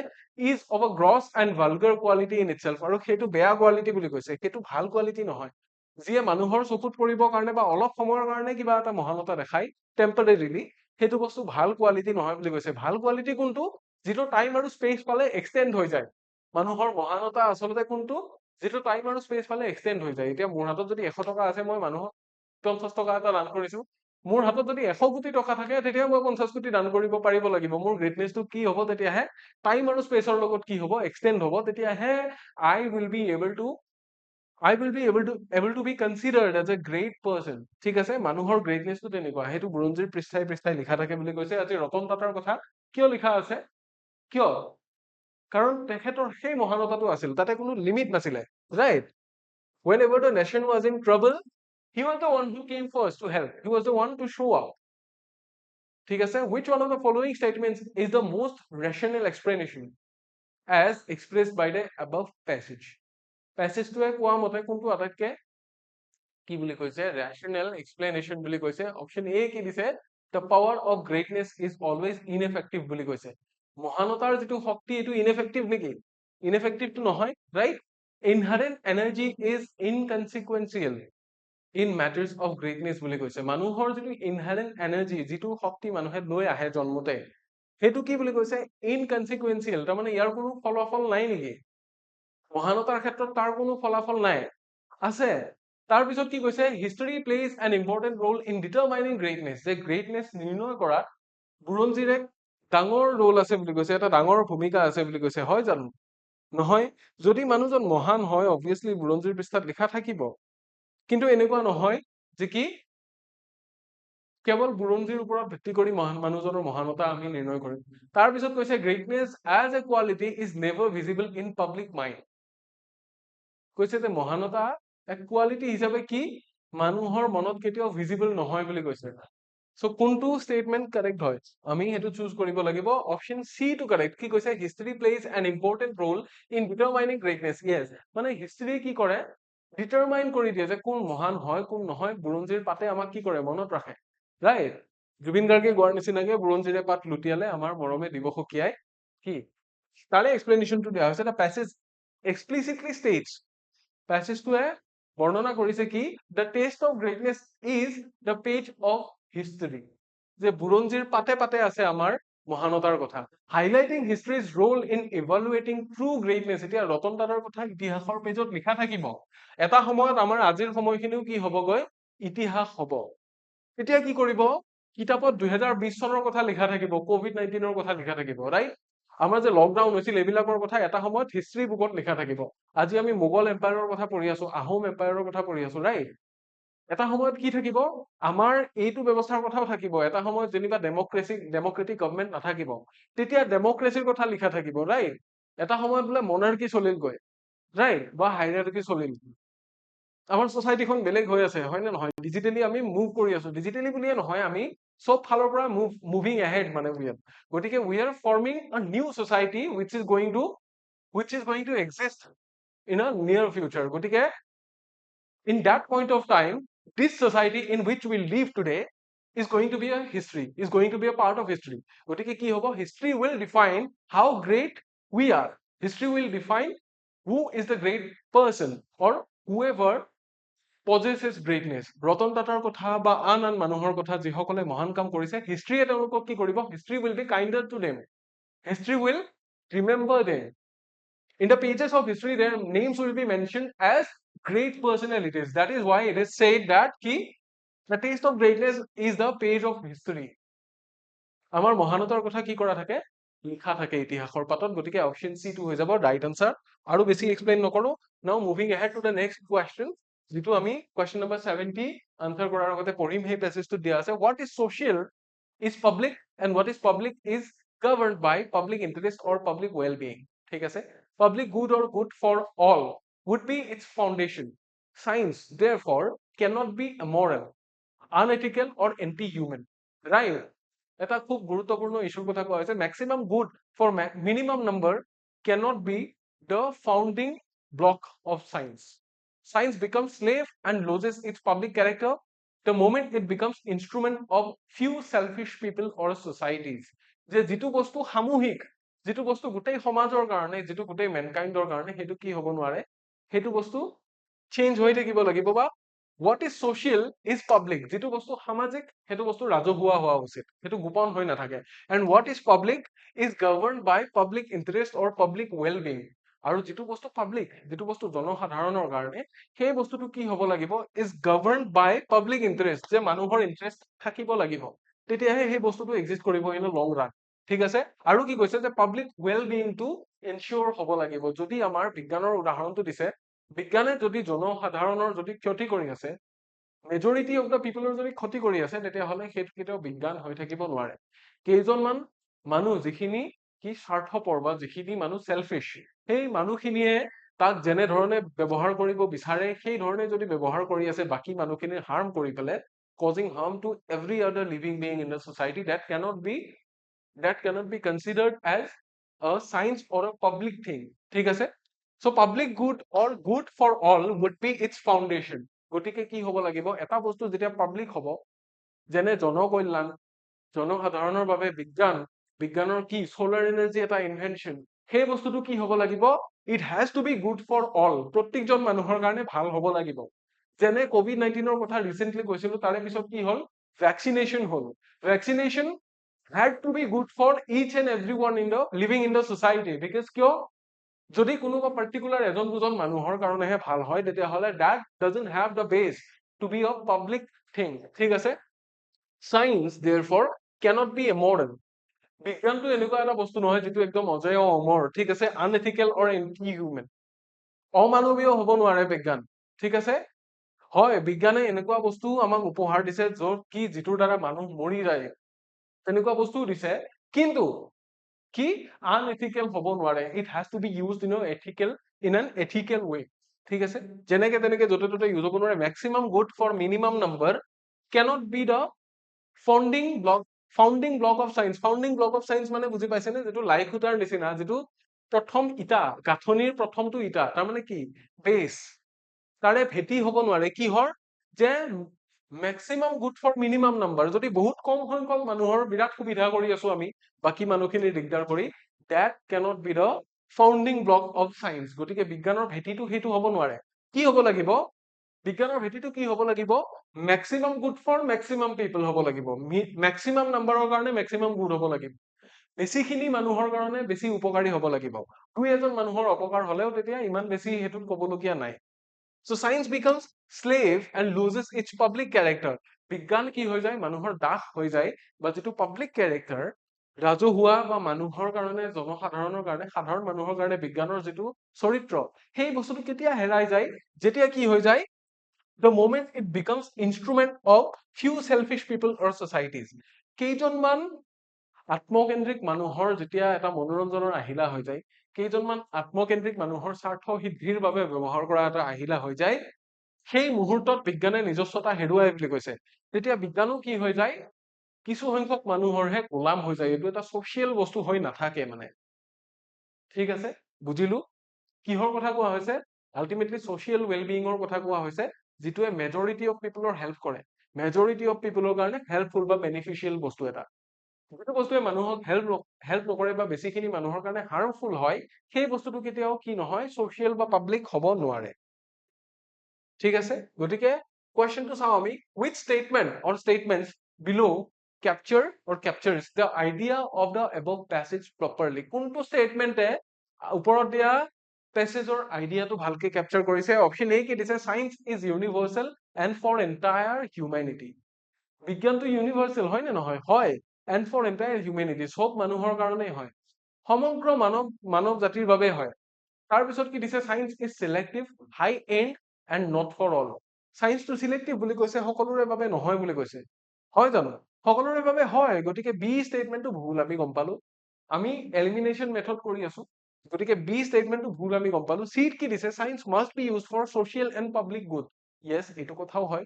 is of a gross and vulgar quality in itself আৰু সেইটো বেয়া কোৱালিটি বুলি কৈছে সেইটো ভাল কোৱালিটি নহয় যিয়ে মানুহৰ চকুত পৰিবৰ কাৰণে বা অলপ সময়ৰ কাৰণে কিবা এটা মহানতা দেখায় টেম্পৰেৰিলি সেইটো বস্তু ভাল কোৱালিটি নহয় বুলি কৈছে ভাল কোৱালিটি কোনটো যিটো টাইম আৰু স্পেচ পালে এক্সটেন্ড হৈ যায় মানুহৰ মহানতা আচলতে কোনটো যিটো টাইম আৰু স্পেচ পালে এক্সটেন্ড হৈ যায় এতিয়া মোৰ হাতত যদি 100 টকা আছে মই মানুহক 50 টকা এটা দান কৰিছো মোৰ হাতত যদি 100 কোটি টকা থাকে তেতিয়া মই 50 কোটি দান কৰিব পাৰিব লাগিব মোৰ গ্ৰেটনেছটো কি হ'ব তেতিয়াহে টাইম আৰু স্পেচৰ লগত কি হ'ব এক্সটেন্ড হ'ব তেতিয়াহে I will be able to be considered as a great person ঠিক আছে মানুহৰ গ্ৰেটনেছটো তেনেকুৱা হেতু ব্ৰঞ্জৰ পৃষ্ঠাই পৃষ্ঠাই লিখা থাকে বুলি কৈছে আজি ৰতন টাটাৰ কথা কিয় লিখা আছে কিয় কাৰণ তেখেতৰ সেই মহানতাটো আছিল তাতে কোনো লিমিট নাছিলে right whenever the nation was in trouble he was the one who came first to help he was the one to show up ঠিক আছে which one of the following statements is the most rational explanation as expressed by the above passage প্যাসেজটোৱে কোৱা মতে কোনটো আটাইতকে কি বুলি কৈছে rational explanation বুলি কৈছে অপচন এ কি দিছে the power of greatness is always ineffective বুলি কৈছে মহানতাৰ যেটো শক্তি এটো ineffective নেকি ineffective তো নহয় right inherent energy is inconsequential in matters of greatness বুলি কৈছে মানুহৰ যেটো inherent energy যেটো শক্তি মানুহে লৈ আহে জন্মতে হেতু কি বুলি কৈছে inconsequential তাৰ মানে ইয়াৰ কোনো ফলাফল নাই নেকি মহানতাৰ ক্ষেত্ৰত তাৰ কোনো ফলাফল নাই আছে তাৰ পিছত কি কৈছে history plays an important role in determining greatness যে greatness নিৰ্ণয় কৰা বুৰঞ্জীৰ এক ডাঙৰ ৰোল আছে বুলি কৈছে এটা ডাঙৰ ভূমিকা আছে বুলি কৈছে হয় জানো নহয় যদি মানুহজন মহান হয় obviously বুৰঞ্জীৰ পৃষ্ঠাত লিখা থাকিব কিন্তু এনেকুৱা নহয় যে কি কেৱল বুৰঞ্জীৰ ওপৰত ভিত্তি কৰি মানুহজনৰ মহানতা আমি নিৰ্ণয় কৰিম তাৰ পিছত কৈছে greatness as a quality is never visible in public mind কৈছে যে মহানতা এক কোৱালিটি হিচাপে কি মানুহৰ মনত কেতিয়াও ভিজিবল নহয় বুলি কৈছে সো কোনটো স্টেটমেন্ট কাৰেক্ট হয় আমি হেতু চুজ কৰিব লাগিব অপশন সি টু কাৰেক্ট কি কৈছে history plays an important role in determining greatness yes মানে হিষ্টৰী কি কৰে ডিটাৰমাইন কৰি দিয়ে যে কোন মহান হয় কোন নহয় বুৰঞ্জীৰ পাতে আমাক কি কৰে মনত ৰাখে ৰাইট জুবিন গাৰ্গে গোৱাৰ নিচিনাকে বুৰঞ্জীৰে পাত লুটিয়ালে আমাৰ মৰমে দিবসকিয়াই কি তাৰে এক্সপ্লেনেশনটো দিয়া হৈছে এটা প্যাসেজ explicitly states প্যাসেজটোৱে বৰ্ণনা কৰিছে কি the taste of greatness is the page of history যে বুৰঞ্জীৰ পাতে পাতে আছে আমাৰ মহানতাৰ কথা highlighting history's role in evaluating true greatness এতিয়া ৰতন টাটাৰ কথা ইতিহাসৰ পেজত লিখা থাকিব এটা সময়ত আমাৰ আজিৰ সময়খিনিও কি হ'বগৈ ইতিহাস হ'ব এতিয়া কি কৰিব কিতাপত 2020 চনৰ কথা লিখা থাকিব কোভিড-19 ৰ কথা লিখা থাকিব ৰাইট আমাৰ যে লকডাউন হৈছিল এবিলাকৰ কথা এটা সময়ত হিষ্ট্ৰী বুকত লিখা থাকিব আজি আমি মোগল এম্পায়াৰৰ কথা পঢ়ি আছো আহোম এম্পায়াৰৰ কথা পঢ়ি আছো ৰাইট এটা সময়ত কি থাকিব আমাৰ এইটো ব্যৱস্থাৰ কথাও থাকিব এটা সময়ত যেনিবা ডেমক্ৰেটিক গভৰ্নমেন্ট নাথাকিব তেতিয়া ডেমক্ৰেসিৰ কথা লিখা থাকিব ৰাইট এটা সময়ত বোলে মনাৰ্কি চলিল গৈ ৰাইট বা হাইৰাৰ্কি চলিল আমাৰ সোসাইটিখন বেলেগ হৈ আছে হয় না নহয় ডিজিটালি আমি মুভ কৰি আছো ডিজিটালি বুলিয়ে নহয় আমি সব ফালৰ পৰা মুভিং এহেড মানে গতিকে we are forming a new society which is going to exist in a near future গতিকে in that point of time this society in which we live today is going to be a history is going to be a part of history গতিকে কি হ'ব history will define how great we are history will define who is the great person or whoever possesses greatness Ratan টাটাৰ কথা বা আন আন মানুহৰ কথা যিসকলে মহান কাম কৰিছে হিষ্ট্ৰীয়ে তেওঁলোকক কি কৰিব history will be kinder to them history will remember them in the pages of history their names will be mentioned as great personalities that is why it is said that ki the taste of greatness is the page of history আমাৰ মহানতাৰ কথা কি কৰা থাকে লিখা থাকে ইতিহাসৰ পাতত গতিকে অপশন সি টো হৈ যাব ৰাইট আনসাৰ আৰু বেছি এক্সপ্লেইন নকৰো নাও moving ahead to the next question যেটো আমি question number 70 আনসাৰ কৰাৰ আগতে পঢ়িম সেই পেছেজটো দিয়া আছে what is social is public and what is public is governed by public interest or public well-being ঠিক আছে public good or good for all would be its foundation science therefore cannot be immoral unethical or anti-human right এটা খুব গুৰুত্বপূৰ্ণ ইস্যুৰ কথা কোৱা হৈছে maximum good for minimum number cannot be the founding block of science science becomes slave and loses its public character the moment it becomes instrument of few selfish people or societies যে যেটো বস্তু সামূহিক যেটো বস্তু গোটেই সমাজৰ কাৰণে যেটো গোটেই মেনকাইণ্ডৰ কাৰণে হেতু কি হ'ব নোৱাৰে হেতু বস্তু চেঞ্জ হৈ থাকিব লাগিব বা what is social is public যেটো বস্তু সামাজিক হেতু বস্তু ৰাজহুৱা হোৱা উচিত হেতু গোপন হৈ নাথাকে and what is public is governed by public interest or public well-being আৰু যেটো বস্তু পাব্লিক যেটো বস্তু জনসাধাৰণৰ কাৰণে সেই বস্তুটো কি হ'ব লাগিব is governed by public interest যে মানুহৰ ইন্টাৰেষ্ট থাকিব লাগিব তেতিয়াহে সেই বস্তুটো এক্সিষ্ট কৰিব ইন লং ৰান ঠিক আছে আৰু কি কৈছে যে পাব্লিক well-being টো এনশিওৰ হ'ব লাগিব যদি আমাৰ বিজ্ঞানৰ উদাহৰণটো দিছে বিজ্ঞানে যদি জনসাধাৰণৰ যদি ক্ষতি কৰি আছে মেজৰিটি অফ দা পিপলৰ যদি ক্ষতি কৰি আছে তেতিয়াহ'লে সেইটো কেতিয়াও বিজ্ঞান হৈ থাকিব নোৱাৰে কেইজনমান মানুহ যিখিনি কি স্বাৰ্থপৰ বা যিখিনি মানুহ সেলফিশ সেই মানুহখিনিয়ে তাক যেনে ধৰণে ব্যৱহাৰ কৰিব বিচাৰে সেই ধৰণে যদি ব্যৱহাৰ কৰি আছে বাকি মানুহখিনিৰ হাৰ্ম কৰি পেলে causing harm to every other living being in the society that cannot be considered as a science or a public thing ঠিক আছে so public good or good for all would be its foundation গতিকে কি হ'ব লাগিব এটা বস্তু যেতিয়া পাব্লিক হ'ব যেনে জনকল্যাণ জনসাধাৰণৰ বাবে বিজ্ঞানৰ কি সোলাৰ এনাৰ্জি এটা ইনভেনশন সেই বস্তুটো কি হ'ব লাগিব it has to be good for all প্ৰত্যেকজন মানুহৰ কাৰণে ভাল হ'ব লাগিব যেনে কোভিড 19 ৰ কথা ৰিসেন্টলি কৈছিলো তাৰে পিছত কি হ'ল vaccination had to be good for each and everyone in the living in the society because কিয় যদি কোনোবা পাৰ্টিকুলাৰ এজন দুজন মানুহৰ কাৰণেহে ভাল হয় তেতিয়াহ'লে that doesn't have the base to be a public thing ঠিক আছে science therefore cannot be immoral বিজ্ঞানটো এনেকুৱা এটা বস্তু নহয় যেটো একদম অজেয় অমৰ ঠিক আছে unethical or anti-human অমানৱীয় হ'ব নোৱাৰে বিজ্ঞান ঠিক আছে হয় বিজ্ঞানে এনেকুৱা বস্তু আমাক উপহাৰ দিছে য'ত কি যিটোৰ দ্বাৰা মানুহ মৰি যায় তেনেকুৱা বস্তু দিছে কিন্তু কি unethical হ'ব নোৱাৰে it has to be used in an ethical way ঠিক আছে যেনেকে তেনেকে যতে ততে ইউজ হ'ব নোৱাৰে maximum good for minimum number cannot be the founding block of science মানে বুজি পাইছে নে যেটো লাইখুটাৰ নিচিনা যেটো প্ৰথম ইটা গাঁথনিৰ প্ৰথমটো ইটা তাৰ মানে কি বেস তাৰে ভেটি হ'ব নোৱাৰে কিহৰ যে maximum good for minimum number যদি বহুত কম সংখ্যক মানুহৰ বিৰাট সুবিধা কৰি আছো আমি বাকি মানুহখিনি দিগদাৰ কৰি that cannot be the founding block of science গতিকে বিজ্ঞানৰ ভেটিটো হেতু হ'ব নোৱাৰে কি হ'ব লাগিব বিজ্ঞানৰ ভেটিটো কি হ'ব লাগিব maximum good for maximum people হ'ব লাগিব maximum numberৰ কাৰণে maximum good হ'ব লাগিব বেছিখিনি মানুহৰ কাৰণে বেছি উপকাৰী হ'ব লাগিব দুই এজন মানুহৰ অপকাৰ হলেও তেতিয়া ইমান বেছি হেতুত ক'বলগীয়া নাই so science becomes slave and loses its public character বিজ্ঞান কি হৈ যায় মানুহৰ দাস হৈ যায় বা যেটো public character ৰাজহুৱা বা মানুহৰ কাৰণে জনসাধাৰণৰ কাৰণে সাধাৰণ মানুহৰ কাৰণে বিজ্ঞানৰ যেটো চৰিত্ৰ সেই বস্তুটো কেতিয়া হেৰাই যায় যেতিয়া কি হৈ যায় the moment it becomes instrument of few selfish people or societies কেইজনমান আত্মকেন্দ্ৰিক মানুহৰ যেতিয়া এটা মনোৰঞ্জনৰ আহিলা হৈ যায় কেইজনমান আত্মকেন্দ্ৰিক মানুহৰ স্বাৰ্থ সিদ্ধিৰ বাবে ব্যৱহাৰ কৰা এটা আহিলা হৈ যায় সেই মুহূৰ্তত বিজ্ঞানে নিজস্বতা হেৰুৱাই বুলি কৈছে তেতিয়া বিজ্ঞানো কি হৈ যায় কিছু সংখ্যক মানুহৰহে গোলাম হৈ যায় এইটো এটা সোশ্যাল বস্তু হৈ নাথাকে মানে ঠিক আছে বুজিলো কিহৰ কথা কোৱা হৈছে আলটিমেটলি সোশ্যাল ওয়েলবিংৰ কথা কোৱা হৈছে যেটোৱে মেজৰিটি অফ পিপলৰ হেল্প কৰে মেজৰিটি অফ পিপলৰ কাৰণে হেল্পফুল বা বেনিফিশিয়াল বস্তু এটা যেটো বস্তুৱে মানুহক হেল্প নকৰে বা বেছিখিনি মানুহৰ কাৰণে হাৰ্মফুল হয় সেই বস্তুটো কেতিয়াও কি নহয় সোশ্যাল বা পাব্লিক হ'ব নোৱাৰে ঠিক আছে গতিকে কোৱেশ্চনটো চাওঁ আমি which statement or statements below capture or captures the idea of the above passage properly কোনটো statementে ওপৰত দিয়া পেছেজৰ আইডিয়াটো ভালকে ক্যাপচাৰ কৰিছে অপচন এ কি দিছে science is universal and for entire humanity বিজ্ঞানটো ইউনিভাৰ্সাল হয় নে নহয় হয় এণ্ড ফৰ এন্টায়াৰ হিউম্যানিটি সব মানুহৰ কাৰণেই হয় সমগ্ৰ মানৱ জাতিৰ বাবে হয় তাৰপিছত কি দিছে সায়েন্স ইজ সিলেক্টিভ হাই and and not for all সায়েন্সটো সিলেক্টিভ বুলি কৈছে সকলোৰে বাবে নহয় বুলি কৈছে হয় জানো সকলোৰে বাবে হয় গতিকে বি ষ্টেটমেন্টটো ভুল আমি গম পালো আমি এলিমিনেশন মেথড কৰি আছো গতিকে বি ষ্টেটমেন্টটো ভুল আমি গম পালো সিট কি দিছে science must be used for social and public good yes এইটো কথাও হয়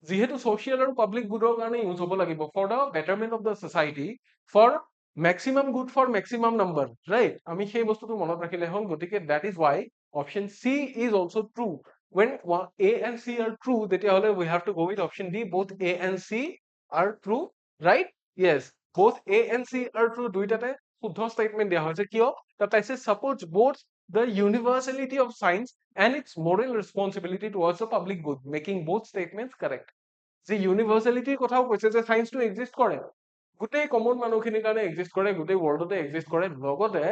যিহেতু সোশ্যাল আৰু পাব্লিক গুডৰ কাৰণে ইউজ হ'ব লাগিব for the betterment of the society for maximum good for maximum number right আমি সেই বস্তুটো মনত ৰাখিলে হ'ল গতিকে that is why option C is also true when A and C are true তেতিয়াহলে we have to go with option D both A and C are true right yes both A and C are true দুইটাতে শুদ্ধ statement দিয়া হৈছে কিয় the passage supports both the universality of science and its moral responsibility towards the public good making both statements correct যে ইউনিভাৰ্সালিটিৰ কথাও কৈছে যে সায়েন্সটো এক্সিষ্ট কৰে গোটেই কমন মানুহখিনিৰ কাৰণে এক্সিষ্ট কৰে গোটেই ৱৰ্ল্ডতে এক্সিষ্ট কৰে লগতে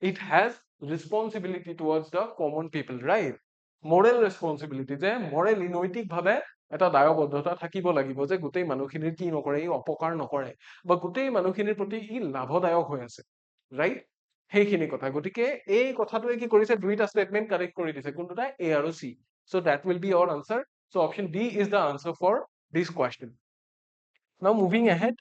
it has responsibility towards the common people right moral responsibility যে মৰেলি নৈতিকভাৱে এটা দায়বদ্ধতা থাকিব লাগিব যে গোটেই মানুহখিনিৰ কি নকৰে ই অপকাৰ নকৰে বা গোটেই মানুহখিনিৰ প্ৰতি ই লাভদায়ক হৈ আছে ৰাইট সেইখিনি কথা গতিকে এই কথাটোৱে কি কৰিছে দুইটা ষ্টেটমেন্ট কাৰেক্ট কৰি দিছে কোনটোটা এ আৰু C so that will be our answer so option D is the answer for this question now moving ahead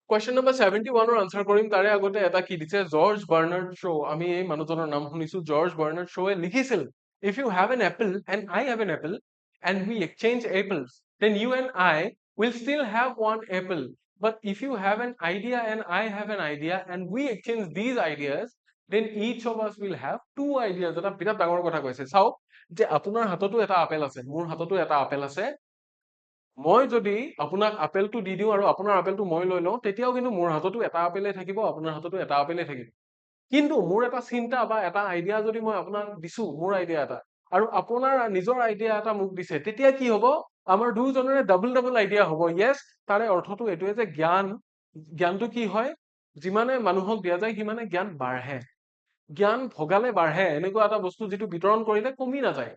Question number 71 or answer কৰিম তাৰে আগতে এটা কি দিছে জৰ্জ বাৰ্নাৰ্ড শ্ব আমি এই মানুহজনৰ নাম শুনিছো জৰ্জ বাৰ্নাৰ্ড শ্ব লিখিছিল if you have an apple and I have an apple and we exchange apples then you and I will still have one apple but if you have an idea and I have an idea and we exchange these ideas then each of us will have two ideas এটা বিৰাট ডাঙৰ কথা কৈছে চাওক যে আপোনাৰ হাততো এটা আপেল আছে মোৰ হাততো এটা আপেল আছে মই যদি আপোনাক আপেলটো দি দিও আৰু আপোনাৰ আপেলটো মই লৈ লওঁ তেতিয়াও কিন্তু মোৰ হাততো এটা আপেলে থাকিব আপোনাৰ হাততো এটা আপেলে থাকিব কিন্তু মোৰ এটা চিন্তা বা এটা আইডিয়া যদি মই আপোনাক দিছো মোৰ আইডিয়া এটা আৰু আপোনাৰ নিজৰ আইডিয়া এটা মোক দিছে তেতিয়া কি হ'ব আমাৰ দুজনৰে ডাবল ডাবল আইডিয়া হ'ব ইয়েস তাৰে অৰ্থটো এটোৱে যে জ্ঞানটো কি হয় যিমানে মানুহক দিয়া যায় সিমানে জ্ঞান বাঢ়ে জ্ঞান ভগালে বাঢ়ে এনেকুৱা এটা বস্তু যিটো বিতৰণ কৰিলে কমি নাযায়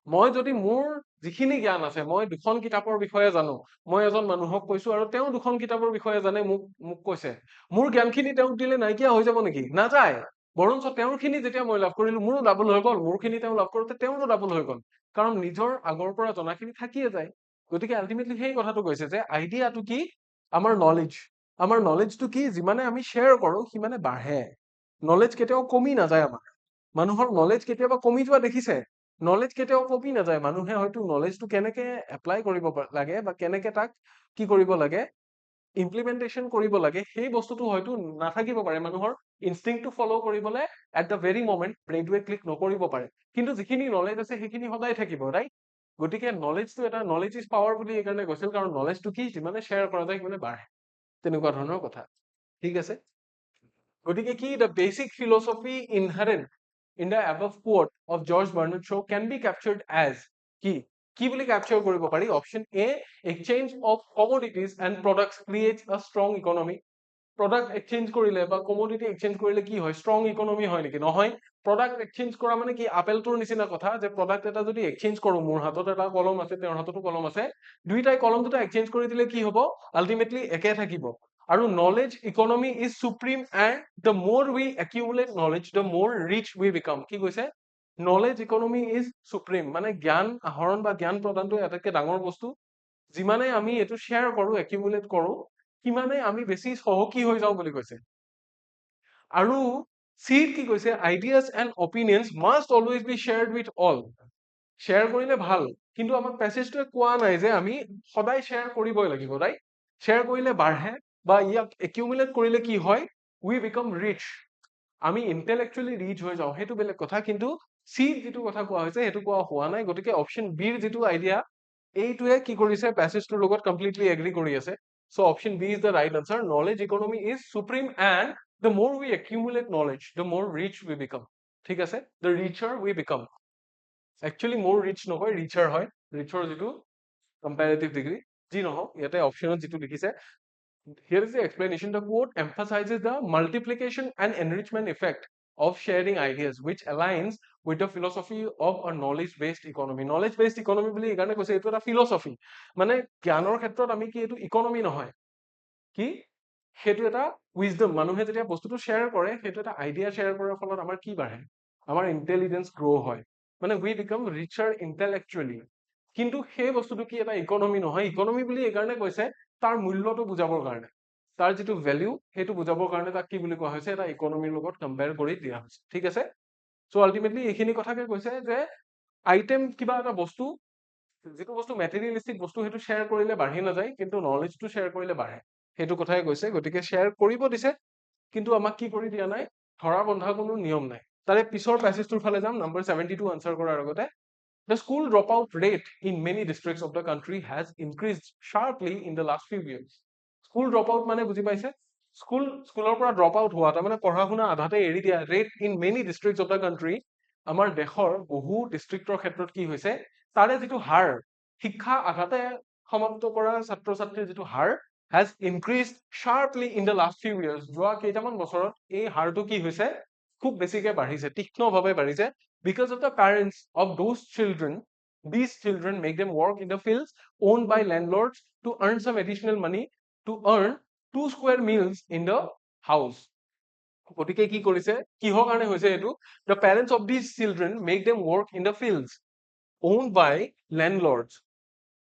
মই যদি মোৰ যিখিনি জ্ঞান আছে মই দুখন কিতাপৰ বিষয়ে জানো মই এজন মানুহক কৈছো আৰু তেওঁ দুখন কিতাপৰ বিষয়ে জানে মোক কৈছে মোৰ জ্ঞানখিনি তেওঁক দিলে নাইকিয়া হৈ যাব নেকি নাযায় বৰঞ্চ তেওঁৰখিনি যেতিয়া মই লাভ কৰিলো মোৰো ডাবল হৈ গ'ল মোৰখিনি তেওঁ লাভ কৰোতে তেওঁৰো ডাবল হৈ গ'ল কাৰণ নিজৰ আগৰ পৰা জনাখিনি থাকিয়ে যায় গতিকে আলটিমেটলি সেই কথাটো কৈছে যে আইডিয়াটো কি আমাৰ নলেজটো কি যিমানে আমি শ্বেয়াৰ কৰো সিমানে বাঢ়ে নলেজ কেতিয়াও কমি নাযায় আমাৰ মানুহৰ নলেজ কেতিয়াবা কমি যোৱা দেখিছে নলেজ কেতিয়াও কমি নাযায় মানুহে হয়তো নলেজটো কেনেকে এপ্লাই কৰিব লাগে বা কেনেকে তাক কি কৰিব লাগে ইমপ্লিমেন্টেশন কৰিব লাগে সেই বস্তুটো হয়তো নাথাকিব পাৰে মানুহৰ ইনষ্টিংক্টটো ফলো কৰিবলৈ এট দ্য ভেৰি মোমেন্ট ব্ৰেইনটোৱে ক্লিক নকৰিব পাৰে কিন্তু যিখিনি নলেজ আছে সেইখিনি সদায় থাকিব ৰাইট গতিকে নলেজটো এটা নলেজ ইজ পাৱাৰ বুলি এইকাৰণে কৈছিল কাৰণ নলেজটো কি যিমানে শ্বেয়াৰ কৰা যায় সিমানে বাঢ়ে তেনেকুৱা ধৰণৰ কথা ঠিক আছে গতিকে কি the basic philosophy inherent in the above quote of George Bernard Shaw can be captured as কি বুলি capture কৰিব পাৰি option A exchange of commodities and products creates a strong economy product exchange কৰিলে বা commodity exchange কৰিলে কি হয় strong economy হয় নেকি নহয় product exchange কৰা মানে কি আপেলটোৰ নিচিনা কথা যে product এটা যদি exchange কৰো মোৰ হাতত এটা কলম আছে তেওঁৰ হাততো কলম আছে দুইটাই কলম দুটা exchange কৰি দিলে কি হ'ব ultimately একে থাকিব আৰু knowledge economy is supreme and the more we accumulate knowledge the more rich we become কি কৈছে knowledge economy is supreme মানে জ্ঞান আহৰণ বা জ্ঞান প্ৰদানটো এটাকে ডাঙৰ বস্তু যিমানে আমি এটো শ্বেয়াৰ কৰো accumulate কৰো কিমানে আমি বেছি সহকি হৈ যাও বুলি কৈছে আৰু সিট কি কৈছে ideas and opinions must always be shared with all share কৰিলে ভাল কিন্তু আমাক প্যাসেজটোৱে কোৱা নাই যে আমি সদায় শ্বেয়াৰ কৰিবই লাগিব ৰাইট শ্বেয়াৰ কৰিলে বাঢ়ে বা ইয়াক accumulate কৰিলে কি হয় we become rich আমি intellectually rich হৈ যাও হেতু বেলেগ কথা কিন্তু সি যেটো কথা কোৱা হৈছে হেতু কোৱা হোৱা নাই গতিকে অপশন বি ৰ যেটো আইডিয়া এইটোৱে কি কৰিছে প্যাসেজটোৰ লগত কমপ্লিটলি এগ্ৰি কৰি আছে so option B is the right answer knowledge economy is supreme and the more we accumulate knowledge the more rich we become ঠিক আছে the richer we become actually মোৰ ৰিচ নহয়, ৰিচাৰ হয়। ৰিচৰ যিটো কম্পেৰেটিভ ডিগ্ৰী, যি নহওক ইয়াতে অপশ্যনত যিটো লিখিছে, here is the explanation. The quote emphasizes the multiplication and enrichment effect of sharing ideas, which aligns with the philosophy of a knowledge-based economy. Knowledge-based economy বুলি এইকাৰণে কৈছে, এইটো এটা philosophy। মানে জ্ঞানৰ ক্ষেত্ৰত আমি কি, এইটো ইকনমি নহয়, কি সেইটো এটা উইজডম। মানুহে যেতিয়া বস্তুটো শ্বেয়াৰ কৰে, সেইটো এটা আইডিয়া শ্বেয়াৰ কৰাৰ ফলত আমাৰ কি বাঢ়ে, আমাৰ ইণ্টেলিজেন্স গ্ৰ' হয়, মানে উই বিকাম ৰিচাৰ ইণ্টেলেকচুৱেলি। কিন্তু সেই বস্তুটো কি এটা ইকনমি নহয়। ইকনমি বুলি এইকাৰণে কৈছে তাৰ মূল্যটো বুজাবৰ কাৰণে, তাৰ যিটো ভেলিউ সেইটো বুজাবৰ কাৰণে তাক কি বুলি কোৱা হৈছে, এটা ইকনমিৰ লগত কম্পেয়াৰ কৰি দিয়া হৈছে, ঠিক আছে। চ' আল্টিমেটলি এইখিনি কথাকে কৈছে যে আইটেম কিবা এটা বস্তু, যিটো বস্তু মেটেৰিয়েলিষ্টিক বস্তু, সেইটো শ্বেয়াৰ কৰিলে বাঢ়ি নাযায়, কিন্তু নলেজটো শ্বেয়াৰ কৰিলে বাঢ়ে, সেইটো কথাই কৈছে। গতিকে শ্বেয়াৰ কৰিব দিছে, কিন্তু আমাক কি কৰি দিয়া নাই, ধৰা বন্ধা কোনো নিয়ম নাই। তাৰে পিছৰ পেছেজটোৰ ফালে যাম, নম্বৰ 72 আনসাৰ কৰাৰ আগতে। The school dropout rate in many districts of the country has increased sharply in the last few years. School dropout মানে বুজি পাইছে, স্কুলৰ পৰা ড্ৰপ আউট হোৱা, তাৰমানে পঢ়া শুনা আধাতে এৰি দিয়া, rate in many districts of the country, আমাৰ দেশৰ বহু ডিষ্ট্ৰিক্টৰ ক্ষেত্ৰত কি হৈছে, তাৰে যিটো হাৰ, শিক্ষা আধাতে সমাপ্ত কৰা ছাত্ৰ ছাত্ৰীৰ যিটো হাৰ, has increased sharply in the last few years. যোৱা কেইটামান বছৰত এই হাৰটো কি হৈছে, খুব বেছিকে বাঢ়িছে, তীক্ষ্ণভাৱে বাঢ়িছে, because of the parents of those children. These children make them work in the fields owned by landlords to earn some additional money to earn 2 square meals in the house. গতিকে কি কৰিছে, কিহৰ কাৰণে হৈছে এইটো, the parents of these children make them work in the fields owned by landlords.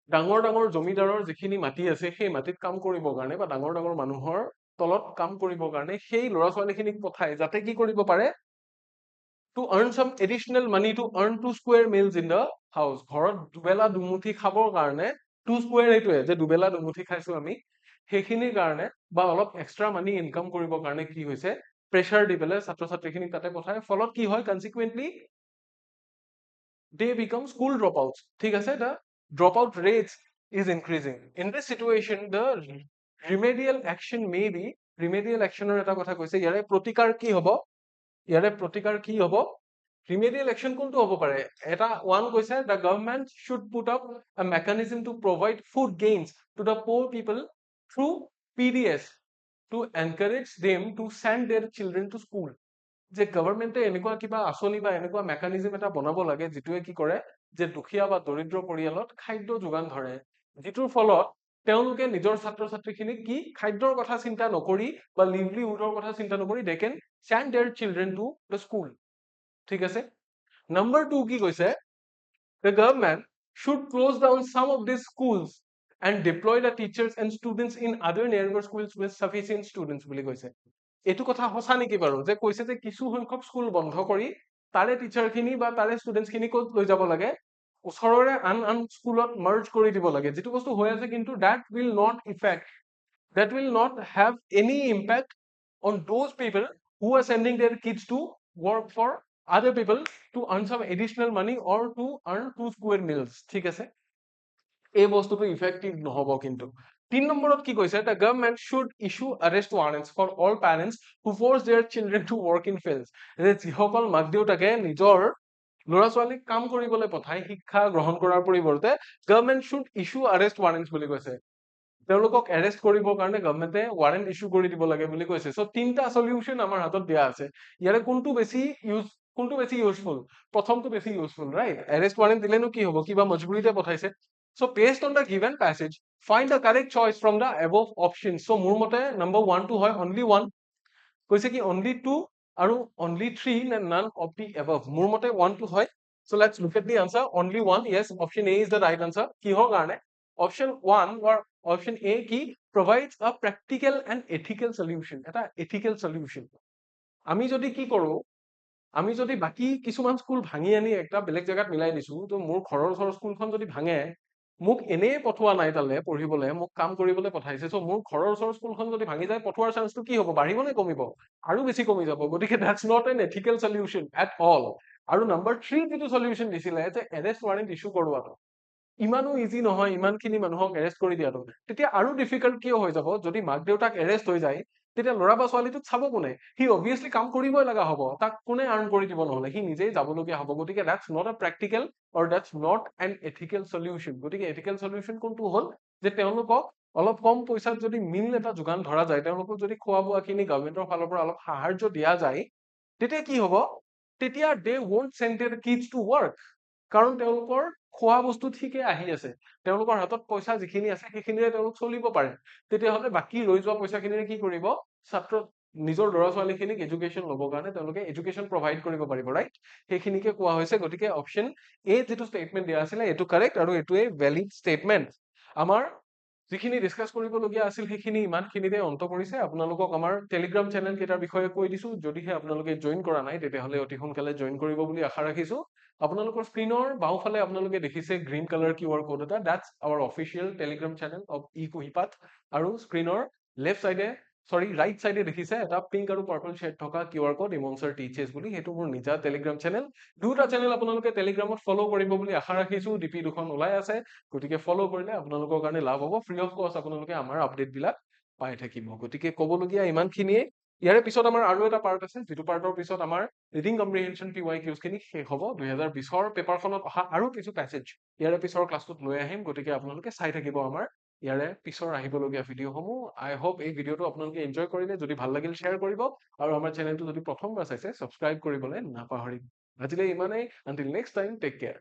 ডাঙৰ ডাঙৰ জমিদাৰৰ যিখিনি মাটি আছে, সেই মাটিত কাম কৰিবৰ কাৰণে বা ডাঙৰ ডাঙৰ মানুহৰ তলত কাম কৰিবৰ কাৰণে সেই ল'ৰা ছোৱালীখিনিক পঠায়, যাতে কি কৰিব পাৰে, to earn some additional money to earn 2 square meals in the house. ঘৰত দুবেলা দুমুঠি খাবৰ কাৰণে, 2 square এইটোৱে যে দুবেলা দুমুঠি খাইছো আমি, সেইখিনিৰ কাৰণে বা অলপ এক্সট্ৰা মানি ইনকাম কৰিবৰ কাৰণে কি হৈছে, প্ৰেছাৰ দি পেলাই ছাত্ৰ ছাত্ৰীখিনিক তাতে পঠায়। ফলত কি হয়, কনচিকুৱেন্টলি they become school dropouts, ঠিক আছে। the dropout rates is increasing. In this situation, the remedial action may be, remedial actionৰ এটা কথা কৈছে, ইয়াৰে প্ৰতিকাৰ কি হ'ব, ইয়াৰে প্ৰতিকাৰ কি হ'ব, remedial action কোনটো হ'ব পাৰে, এটা ওৱান কৈছে, the government should put up a mechanism to provide food gains to the poor people through PDS to encourage them to send their children to school. যে গভৰ্ণমেণ্টে এনেকুৱা কিবা আঁচনি বা এনেকুৱা মেকানিজম এটা বনাব লাগে, যিটোৱে কি কৰে, যে দুখীয়া বা দৰিদ্ৰ পৰিয়ালত খাদ্য যোগান ধৰে, যিটোৰ ফলত তেওঁলোকে নিজৰ ছাত্ৰ ছাত্ৰীখিনিক কি খাদ্যৰ কথা চিন্তা নকৰি বা লিভলিহুডৰ কথা চিন্তা নকৰি they can send their children to the school, ঠিক আছে। নম্বৰ 2 কি কৈছে, the government should close down some of these schools and deploy the teachers and students in other neighbor schools with sufficient students বুলি কৈছে। এইটো কথা সঁচা নেকি বাৰু, যে কৈছে যে কিছু সংখ্যক স্কুল বন্ধ কৰি তাৰে টিচাৰ খিনি বা তাৰে ষ্টুডেন্টছ খিনি ক'ত লৈ যাব লাগে, ওচৰৰে আন আন স্কুলত মাৰ্জ কৰি দিব লাগে, যিটো বস্তু হৈ আছে, কিন্তু that will not have any impact on those people who are sending their kids to work for other people to earn some additional money or to earn 2 square meals, ঠিক আছে। এই বস্তুটো ইফেক্টিভ নহব। কিন্তু 3 নম্বৰত কি কৈছে, the government should issue arrest warrants for all parents who force their children to work in fields. যে যিসকল মাক দেউতাকে নিজৰ ল'ৰা ছোৱালীক কাম কৰিবলৈ পঠায় শিক্ষা গ্ৰহণ কৰাৰ পৰিৱৰ্তে, government should issue arrest warrants বুলি কৈছে, তেওঁলোকক এৰেষ্ট কৰিবৰ কাৰণে গভৰ্ণমেণ্টে ৱাৰেণ্ট ইছ্যু কৰি দিব লাগে বুলি কৈছে। চ' 3টা সলিউশন আমাৰ হাতত দিয়া আছে, ইয়াৰে কোনটো বেছি ইউজফুল, প্ৰথমটো বেছি ইউজফুল, ৰাইট। এৰেষ্ট ৱাৰেণ্ট দিলেনো কি হ'ব, কিবা মজবুৰিতে পঠাইছে। So based on the given passage, find the correct choice from the above options. So মোৰ মতে নম্বৰ 1 টো হয় only 1, কৈছে কি only 2 আৰু only 3 নে none of the above, মোৰ মতে 1 টো হয়। So let's look at the answer, only 1, yes, option A is the right answer. কিহৰ কাৰণে, option 1 or option A কি, provides a practical and ethical solution, এটা ethical solution। আমি যদি কি কৰো, আমি যদি বাকি কিছুমান স্কুল ভাঙি আনি একটা বেলেগ জায়গাত মিলাই দিছো, তো মোৰ ঘৰৰ ওচৰৰ স্কুলখন যদি ভাঙে, মোক এনেই পঠোৱা নাই তালে পঢ়িবলৈ, মোক কাম কৰিবলৈ পঠাইছে, চ' মোৰ ঘৰৰ ওচৰৰ স্কুলখন যদি ভাঙি যায়, পঠোৱাৰ চান্সটো কি হ'ব, বাঢ়িব নে কমিব, আৰু বেছি কমি যাব। গতিকে that's not an ethical solution at all। আৰু নম্বৰ 3 যিটো সলিউশন দিছিলে, যে এৰেষ্ট ৱাৰেণ্ট ইছ্যু কৰোৱাটো, ইমানো ইজি নহয় ইমানখিনি মানুহক এৰেষ্ট কৰি দিয়াটো, তেতিয়া আৰু ডিফিকাল্ট কিয় হৈ যাব, যদি মাক দেউতাক এৰেষ্ট হৈ যায়, তেতিয়া ল'ৰা বা ছোৱালীটোক চাব কোনে? সি অবভিয়াছলি কাম কৰিবই লগা হ'ব, তাক কোনে আৰ্ণ কৰি দিব নহ'লে, সি নিজেই যাবলগীয়া হ'ব। গতিকে that's not a practical or that's not an ethical solution। গতিকে ethical solution কোনটো হ'ল যে তেওঁলোকক অলপ কম পইচাত যদি মিল এটা যোগান ধৰা যায়, তেওঁলোকক যদি খোৱা বোৱাখিনি গভৰ্ণমেন্টৰ ফালৰ পৰা অলপ সাহাৰ্য দিয়া যায়, তেতিয়া কি হ'ব? তেতিয়া they won't send their kids to work। কাৰণ তেওঁলোকৰ খোৱা বস্তু ঠিকে আহি আছে, তেওঁলোকৰ হাতত পইচা যিখিনি আছে সেইখিনিৰে তেওঁলোক চলিব পাৰে। তেতিয়াহ'লে বাকী ৰৈ যোৱা পইচাখিনিৰে কি কৰিব? ছাত্ৰ নিজৰ ল'ৰা ছোৱালীখিনিক এডুকেশ্যন ল'বৰ কাৰণে তেওঁলোকে এডুকেশ্যন প্ৰভাইড কৰিব পাৰিব, ৰাইট? সেইখিনিকে কোৱা হৈছে। গতিকে অপশ্যন এ যিটো ষ্টেটমেণ্ট দিয়া আছিলে এইটো কাৰেক্ট আৰু এইটোৱে ভেলিড ষ্টেটমেণ্ট। আমাৰ যিখিনি ডিছকাছ কৰিবলগীয়া আছিল সেইখিনি ইমানখিনিতে অন্ত পৰিছে। আপোনালোকক আমাৰ টেলিগ্ৰাম চেনেল কেইটাৰ বিষয়ে কৈ দিছো। যদিহে আপোনালোকে জইন কৰা নাই তেতিয়াহ'লে অতি সোনকালে জইন কৰিব বুলি আশা ৰাখিছো। আপোনালোকৰ স্ক্ৰীনৰ বাওঁফালে আপোনালোকে দেখিছে গ্ৰীণ কালাৰ QR কোড এটা, that's our official Telegram channel of Kuhipat. আৰু স্ক্ৰীনৰ লেফ্ট চাইডে ৰাইট চাইডে দেখিছে এটা পিংক আৰু পাৰ্পল শ্বেড থকা QR কোড ইমনচাৰ টিচেছ বুলি, সেইটো মোৰ নিজা টেলিগ্ৰাম চেনেল। দুটা চেনেল আপোনালোকে টেলিগ্ৰামত ফ'ল' কৰিব বুলি আশা ৰাখিছো। ডিপি দুখন ওলাই আছে, গতিকে ফ'ল' কৰিলে আপোনালোকৰ কাৰণে লাভ হ'ব। ফ্ৰী অফ কষ্ট আপোনালোকে আমাৰ আপডেটবিলাক পাই থাকিব। গতিকে ক'বলগীয়া ইমানখিনিয়ে। ইয়াৰে পিছত আমাৰ আৰু এটা পাৰ্ট আছে, যিটো পাৰ্টৰ পিছত আমাৰ ৰিডিং কম্প্ৰিহেনশ্যন PYQs খিনি শেষ হ'ব। 2020ৰ পেপাৰখনত অহা আৰু কিছু পেছেজ ইয়াৰে পিছৰ ক্লাছটোত লৈ আহিম। গতিকে আপোনালোকে চাই থাকিব আমাৰ ইয়াৰে পিছৰ আহিবলগীয়া ভিডিঅ'সমূহ। আই হোপ এই ভিডিঅ'টো আপোনালোকে এনজয় কৰিলে। যদি ভাল লাগিল শ্বেয়াৰ কৰিব আৰু আমাৰ চেনেলটো যদি প্ৰথমবাৰ চাইছে ছাবস্ক্ৰাইব কৰিবলৈ নাপাহৰিব। আজিলৈ ইমানেই। Until next time, take care.